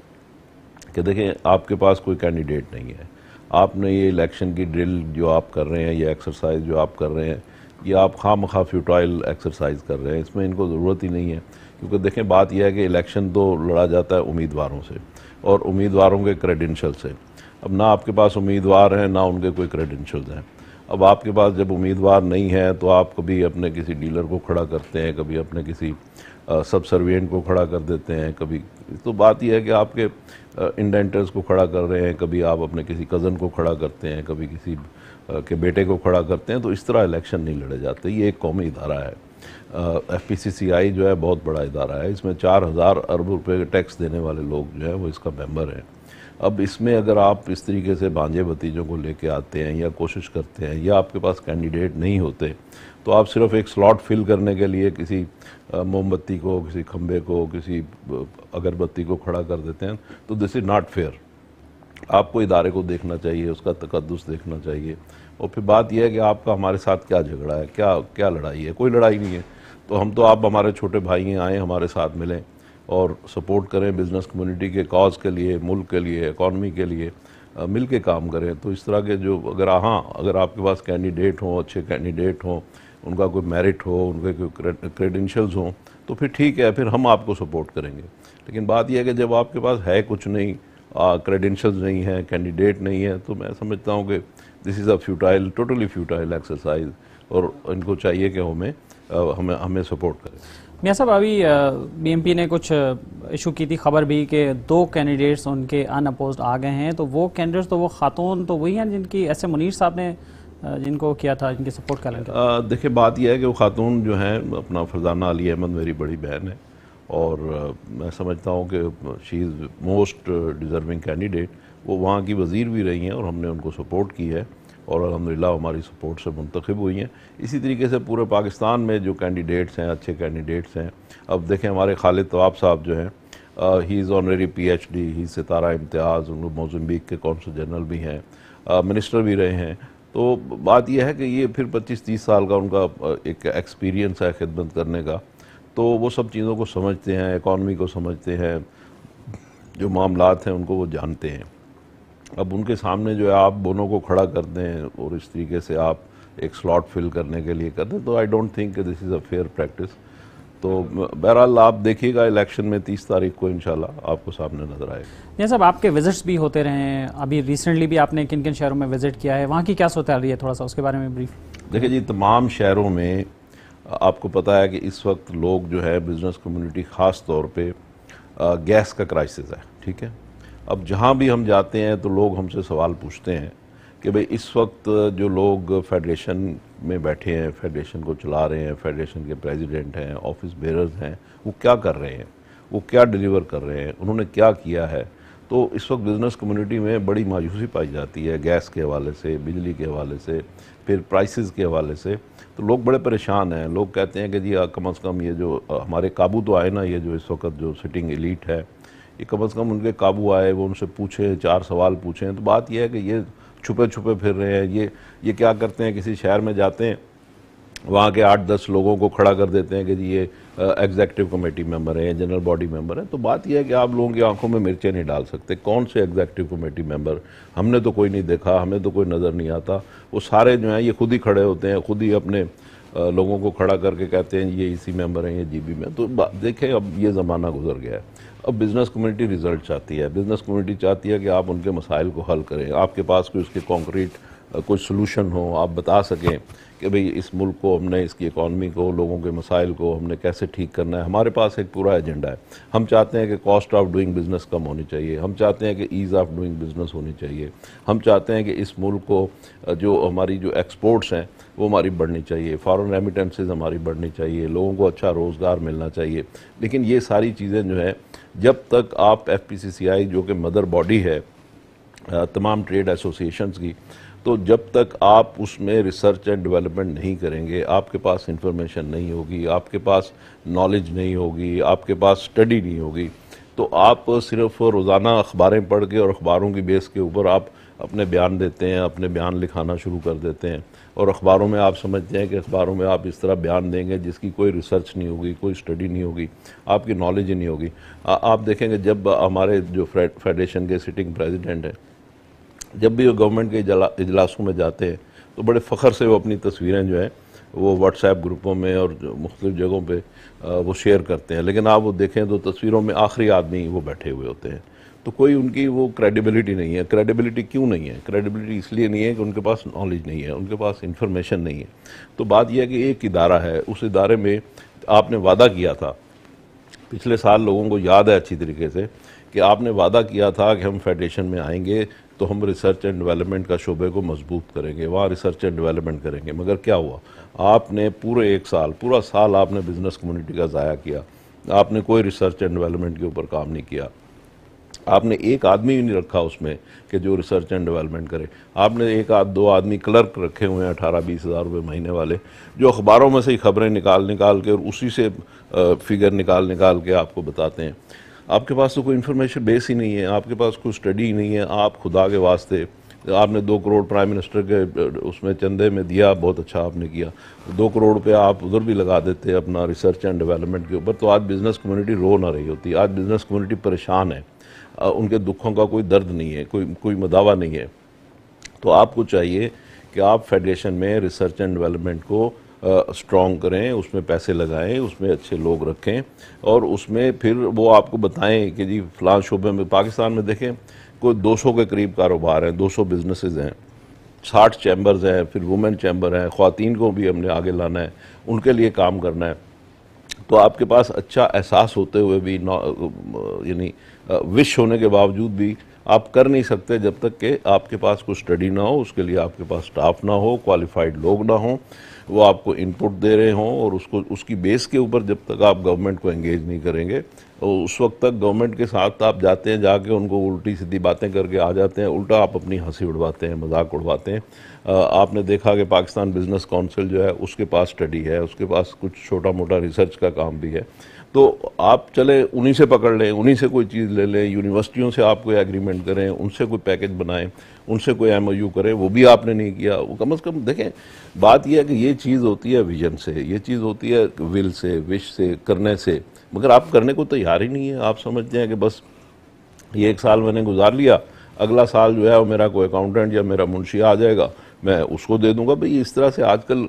कि देखें, आपके पास कोई कैंडिडेट नहीं है। आपने ये इलेक्शन की ड्रिल जो आप कर रहे हैं, ये एक्सरसाइज जो आप कर रहे हैं, ये आप खामखा फ्यूटाइल एक्सरसाइज कर रहे हैं। इसमें इनको ज़रूरत ही नहीं है, क्योंकि देखें बात यह है कि इलेक्शन तो लड़ा जाता है उम्मीदवारों से और उम्मीदवारों के क्रेडेंशियल से। अब ना आपके पास उम्मीदवार हैं ना उनके कोई क्रेडेंशियल्स हैं। अब आपके पास जब उम्मीदवार नहीं है तो आप कभी अपने किसी डीलर को खड़ा करते हैं, कभी अपने किसी सब सर्विएंट को खड़ा कर देते हैं, कभी तो बात यह है कि आपके इंडेंटर्स को खड़ा कर रहे हैं, कभी आप अपने किसी कज़न को खड़ा करते हैं, कभी किसी के बेटे को खड़ा करते हैं। तो इस तरह इलेक्शन नहीं लड़े जाते। ये एक कौमी इदारा है। FPCCI जो है बहुत बड़ा इदारा है। इसमें 4000 अरब रुपए के टैक्स देने वाले लोग जो है वो इसका मेंबर हैं। अब इसमें अगर आप इस तरीके से भांजे भतीजों को लेके आते हैं या कोशिश करते हैं या आपके पास कैंडिडेट नहीं होते तो आप सिर्फ एक स्लॉट फिल करने के लिए किसी मोमबत्ती को, किसी खंबे को, किसी अगरबत्ती को खड़ा कर देते हैं, तो दिस इज़ नॉट फेयर। आपको इदारे को देखना चाहिए, उसका तकद्दुस देखना चाहिए। और फिर बात यह है कि आपका हमारे साथ क्या झगड़ा है, क्या लड़ाई है। कोई लड़ाई नहीं है। तो हम तो आप हमारे छोटे भाई हैं, आएँ हमारे साथ मिलें और सपोर्ट करें बिज़नेस कम्युनिटी के कॉज के लिए, मुल्क के लिए, इकॉनमी के लिए मिल के काम करें। तो इस तरह के जो अगर आपके पास कैंडिडेट हों, अच्छे कैंडिडेट हों, उनका कोई मेरिट हो, उनके कोई क्रेडेंशियल्स हों, तो फिर ठीक है, फिर हम आपको सपोर्ट करेंगे। लेकिन बात यह है कि जब आपके पास है कुछ नहीं, क्रेडेंशियल्स नहीं है, कैंडिडेट नहीं है, तो मैं समझता हूँ कि this is a totally futile exercise और इनको चाहिए कि हमें सपोर्ट करें।
मियां साहब, अभी BMP ने कुछ इशू की थी खबर भी कि 2 कैंडिडेट्स उनके अनअपोज्ड आ गए हैं। तो वो कैंडिडेट्स तो वो खातून तो वही हैं जिनकी ऐसे मुनीर साहब ने जिनको किया था, जिनकी सपोर्ट कर लेंगे।
देखिए बात यह है कि वो खातून जो हैं अपना फरजाना अली अहमद मेरी बड़ी बहन है और मैं समझता हूँ कि she is most deserving candidate. वो वहाँ की वज़ीर भी रही हैं और हमने उनको सपोर्ट की है और अल्हम्दुलिल्लाह हमारी सपोर्ट से मुंतखब हुई हैं। इसी तरीके से पूरे पाकिस्तान में जो कैंडिडेट्स हैं, अच्छे कैंडिडेट्स हैं। अब देखें हमारे खालिद तवाब साहब जो हैं, ही इज़ ऑनरेरी PhD, ही सितारा इम्तियाज़, उनको मोज़म्बिक के कौंसल जनरल भी हैं, मिनिस्टर भी रहे हैं। तो बात यह है कि ये फिर 25-30 साल का उनका एक एक्सपीरियंस है खिदमत करने का। तो वो सब चीज़ों को समझते हैं, इकॉनमी को समझते हैं, जो मामलात हैं उनको वो जानते हैं। अब उनके सामने जो है आप दोनों को खड़ा कर दें और इस तरीके से आप एक स्लॉट फिल करने के लिए कर दें, तो I don't think this is a fair practice. तो बहरहाल आप देखिएगा इलेक्शन में 30 तारीख को इंशाल्लाह आपको सामने नज़र आएगा।
ये सब आपके विजिट्स भी होते रहे हैं, अभी रिसेंटली भी आपने किन किन शहरों में विजिट किया है, वहाँ की क्या सूरत रही है, थोड़ा सा उसके बारे में ब्रीफ।
देखिए जी, तमाम शहरों में आपको पता है कि इस वक्त लोग जो है बिज़नेस कम्युनिटी ख़ास तौर पे गैस का क्राइसिस है, ठीक है। अब जहाँ भी हम जाते हैं तो लोग हमसे सवाल पूछते हैं कि भाई इस वक्त जो लोग फेडरेशन में बैठे हैं, फेडरेशन को चला रहे हैं, फेडरेशन के प्रेसिडेंट हैं, ऑफिस बेरर्स हैं, वो क्या कर रहे हैं, वो क्या डिलीवर कर रहे हैं, उन्होंने क्या किया है। तो इस वक्त बिज़नेस कम्युनिटी में बड़ी मायूसी पाई जाती है गैस के हवाले से, बिजली के हवाले से, फिर प्राइसेस के हवाले से। तो लोग बड़े परेशान हैं। लोग कहते हैं कि जी कम अज़ कम ये जो हमारे काबू तो आए ना, ये जो इस वक्त जो सिटिंग एलीट है, ये कम अज़ कम उनके काबू आए, वो उनसे पूछें, 4 सवाल पूछें। तो बात यह है कि ये छुपे छुपे फिर रहे हैं। ये क्या करते हैं, किसी शहर में जाते हैं, वहाँ के 8-10 लोगों को खड़ा कर देते हैं कि जी ये एग्जीक्यूटिव कमेटी मेंबर है, जनरल बॉडी मेंबर है। तो बात यह है कि आप लोगों की आंखों में मिर्चें नहीं डाल सकते। कौन से एग्जीक्यूटिव कमेटी मेंबर, हमने तो कोई नहीं देखा, हमें तो कोई नज़र नहीं आता। वो सारे जो हैं ये खुद ही खड़े होते हैं, खुद ही अपने लोगों को खड़ा करके कहते हैं ये इसी मेंबर हैं, ये GB में। तो देखें अब ये ज़माना गुजर गया है। अब बिज़नेस कम्युनिटी रिज़ल्ट चाहती है, बिज़नेस कम्युनिटी चाहती है कि आप उनके मसाइल को हल करें, आपके पास कोई उसके कॉन्क्रीट कोई सलूशन हो, आप बता सकें कि भाई इस मुल्क को हमने, इसकी इकॉनमी को, लोगों के मसाइल को हमने कैसे ठीक करना है। हमारे पास एक पूरा एजेंडा है। हम चाहते हैं कि कॉस्ट ऑफ डूइंग बिज़नेस कम होनी चाहिए, हम चाहते हैं कि ईज़ ऑफ डूइंग बिज़नेस होनी चाहिए, हम चाहते हैं कि इस मुल्क को जो हमारी जो एक्सपोर्ट्स हैं वो हमारी बढ़नी चाहिए, फॉरेन रेमिटेंसेस हमारी बढ़नी चाहिए, लोगों को अच्छा रोज़गार मिलना चाहिए। लेकिन ये सारी चीज़ें जो है, जब तक आप FPCCI जो कि मदर बॉडी है तमाम ट्रेड एसोसिएशंस की, तो जब तक आप उसमें रिसर्च एंड डेवलपमेंट नहीं करेंगे, आपके पास इंफॉर्मेशन नहीं होगी, आपके पास नॉलेज नहीं होगी, आपके पास स्टडी नहीं होगी, तो आप सिर्फ रोज़ाना अखबारें पढ़ के और अखबारों की बेस के ऊपर आप अपने बयान देते हैं, अपने बयान लिखाना शुरू कर देते हैं। और अखबारों में आप समझते हैं कि अखबारों में आप इस तरह बयान देंगे जिसकी कोई रिसर्च नहीं होगी, कोई स्टडी नहीं होगी, आपकी नॉलेज ही नहीं होगी। आप देखेंगे जब हमारे जो फेडरेशन के सिटिंग प्रेसिडेंट हैं, जब भी वो गवर्नमेंट के इजलासों में जाते हैं तो बड़े फ़ख्र से वो अपनी तस्वीरें जो है वो व्हाट्सएप ग्रुपों में और मुख्तलिफ़ जगहों पे वो शेयर करते हैं। लेकिन आप वो देखें तो तस्वीरों में आखिरी आदमी वो बैठे हुए होते हैं। तो कोई उनकी वो क्रेडिबिलिटी नहीं है। क्रेडिबिलिटी क्यों नहीं है? क्रेडिबिलिटी इसलिए नहीं है कि उनके पास नॉलेज नहीं है, उनके पास इंफॉर्मेशन नहीं है। तो बात यह है कि एक इदारा है, उस इदारे में आपने वादा किया था, पिछले साल लोगों को याद है अच्छी तरीके से, कि आपने वादा किया था कि हम फेडरेशन में आएंगे तो हम रिसर्च एंड डेवलपमेंट का शोबे को मजबूत करेंगे, वहाँ रिसर्च एंड डेवलपमेंट करेंगे। मगर क्या हुआ? आपने पूरा साल आपने बिज़नेस कम्युनिटी का ज़ाया किया, आपने कोई रिसर्च एंड डेवलपमेंट के ऊपर काम नहीं किया, आपने एक आदमी भी नहीं रखा उसमें कि जो रिसर्च एंड डेवलपमेंट करे। आपने एक आध दो आदमी क्लर्क रखे हुए हैं 18-20 हज़ार रुपये महीने वाले, जो अखबारों में से ही खबरें निकाल के और उसी से फिगर निकाल के आपको बताते हैं। आपके पास तो कोई इन्फॉर्मेशन बेस ही नहीं है, आपके पास कोई स्टडी ही नहीं है। आप खुदा के वास्ते, आपने 2 करोड़ प्राइम मिनिस्टर के उसमें चंदे में दिया, बहुत अच्छा आपने किया। 2 करोड़ रुपये आप उधर भी लगा देते अपना रिसर्च एंड डेवलपमेंट के ऊपर, तो आज बिज़नेस कम्युनिटी रो ना रही होती। आज बिज़नेस कम्युनिटी परेशान है, उनके दुखों का कोई दर्द नहीं है, कोई मदावा नहीं है। तो आपको चाहिए कि आप फेडरेशन में रिसर्च एंड डेवलपमेंट को स्ट्रॉन्ग करें, उसमें पैसे लगाएं, उसमें अच्छे लोग रखें और उसमें फिर वो आपको बताएं कि जी फ़लाँ शोबे में, पाकिस्तान में देखें कोई 200 के करीब कारोबार हैं, 200 बिजनेसेस हैं, 60 चैम्बर्स हैं, फिर वुमेन चैम्बर हैं, ख़वातीन को भी हमने आगे लाना है, उनके लिए काम करना है। तो आपके पास अच्छा एहसास होते हुए भी, यानी विश होने के बावजूद भी आप कर नहीं सकते जब तक कि आपके पास कोई स्टडी ना हो, उसके लिए आपके पास स्टाफ ना हो, क्वालिफाइड लोग ना हो, वो आपको इनपुट दे रहे हों और उसकी बेस के ऊपर जब तक आप गवर्नमेंट को एंगेज नहीं करेंगे, और उस वक्त तक गवर्नमेंट के साथ आप जाते हैं, जाके उनको उल्टी सीधी बातें करके आ जाते हैं, उल्टा आप अपनी हंसी उड़वाते हैं, मजाक उड़वाते हैं। आपने देखा कि पाकिस्तान बिजनेस काउंसिल जो है उसके पास स्टडी है, उसके पास कुछ छोटा मोटा रिसर्च का काम भी है। तो आप चले उन्हीं से पकड़ लें, उन्हीं से कोई चीज़ ले लें, यूनिवर्सिटियों से आप कोई एग्रीमेंट करें, उनसे कोई पैकेज बनाएं, उनसे कोई MOU करें, वो भी आपने नहीं किया। वो कम से कम देखें, बात यह है कि ये चीज़ होती है विजन से, ये चीज़ होती है विल से, विश से, करने से, मगर आप करने को तैयार ही नहीं है। आप समझते हैं कि बस ये 1 साल मैंने गुजार लिया, अगला साल जो है वो मेरा कोई अकाउंटेंट या मेरा मुंशी आ जाएगा, मैं उसको दे दूंगा। भाई इस तरह से आजकल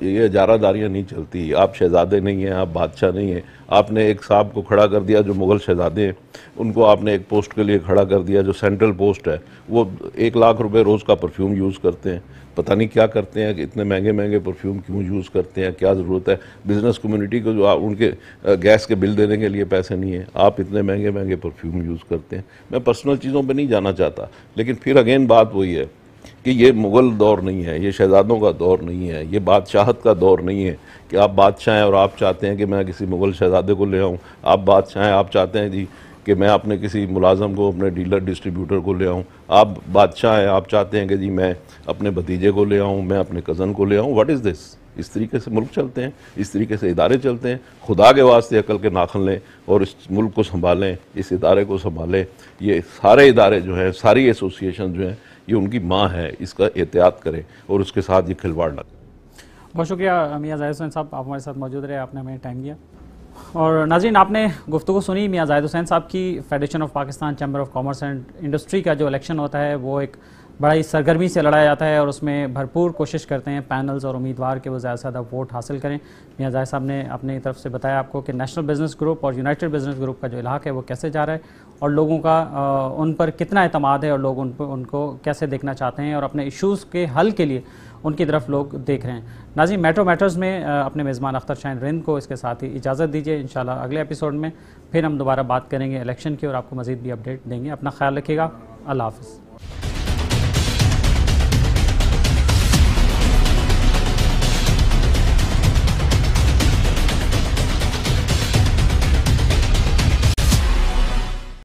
ये इजारादारियाँ नहीं चलती। आप शहजादे नहीं हैं, आप बादशाह नहीं हैं। आपने एक साहब को खड़ा कर दिया जो मुग़ल शहजादे हैं, उनको आपने एक पोस्ट के लिए खड़ा कर दिया जो सेंट्रल पोस्ट है, वो 1 लाख रुपए रोज़ का परफ्यूम यूज़ करते हैं, पता नहीं क्या करते हैं कि इतने महंगे परफ्यूम क्यों यूज़ करते हैं, क्या ज़रूरत है। बिज़नेस कम्युनिटी को जो उनके गैस के बिल देने के लिए पैसे नहीं है, आप इतने महंगे परफ्यूम यूज़ करते हैं। मैं पर्सनल चीज़ों पर नहीं जाना चाहता, लेकिन फिर अगेन बात वही है कि ये मुग़ल दौर नहीं है, ये शहजादों का दौर नहीं है, ये बादशाहत का दौर नहीं है कि आप बादशाह हैं और आप चाहते हैं कि मैं किसी मुग़ल शहजादे को ले आऊँ। आप बादशाह हैं, आप चाहते हैं जी कि मैं अपने किसी मुलाजम को, अपने डीलर डिस्ट्रीब्यूटर को ले आऊँ। आप बादशाह हैं, आप चाहते हैं कि जी मैं अपने भतीजे को ले आऊँ, मैं अपने कज़न को ले आऊँ। What is this? इस तरीके से मुल्क चलते हैं, इस तरीके से इदारे चलते हैं। खुदा के वास्ते अकल के नाखन लें और इस मुल्क को संभालें, इस इदारे को संभालें। ये सारे इदारे जो हैं, सारी एसोसिएशन जो हैं, ये उनकी माँ है, इसका एहतियात करें और उसके साथ ये खिलवाड़ ना करें।
बहुत शुक्रिया मियाँ जाहिद हुसैन साहब, आप हमारे साथ मौजूद रहे, आपने हमें टाइम दिया। और नाज़रीन, आपने गुफ्तगू सुनी मियाँ जाहिद हुसैन साहब की। Federation of Pakistan chamber of commerce and industry का जो इलेक्शन होता है वो एक बड़ा ही सरगर्मी से लड़ाया जाता है और उसमें भरपूर कोशिश करते हैं पैनल्स और उम्मीदवार के वो ज़्यादा से ज़्यादा वोट हासिल करें। मियां ज़ाहिर साहब ने अपनी तरफ से बताया आपको कि नेशनल बिज़नेस ग्रुप और यूनाइटेड बिज़नेस ग्रुप का जो इलाक़ है वो कैसे जा रहा है और लोगों का उन पर कितना एतमाद है और लोग उनको कैसे देखना चाहते हैं और अपने इशूज़ के हल के लिए उनकी तरफ लोग देख रहे हैं। नाज़रीन, मेट्रो मैटर्स में अपने मेज़बान अख्तर शाहीन रिंद को इसके साथ ही इजाज़त दीजिए। इंशाल्लाह अगले एपिसोड में फिर हम दोबारा बात करेंगे इलेक्शन की और आपको मज़ीद भी अपडेट देंगे। अपना ख्याल रखिएगा। अल्लाह हाफ़िज़।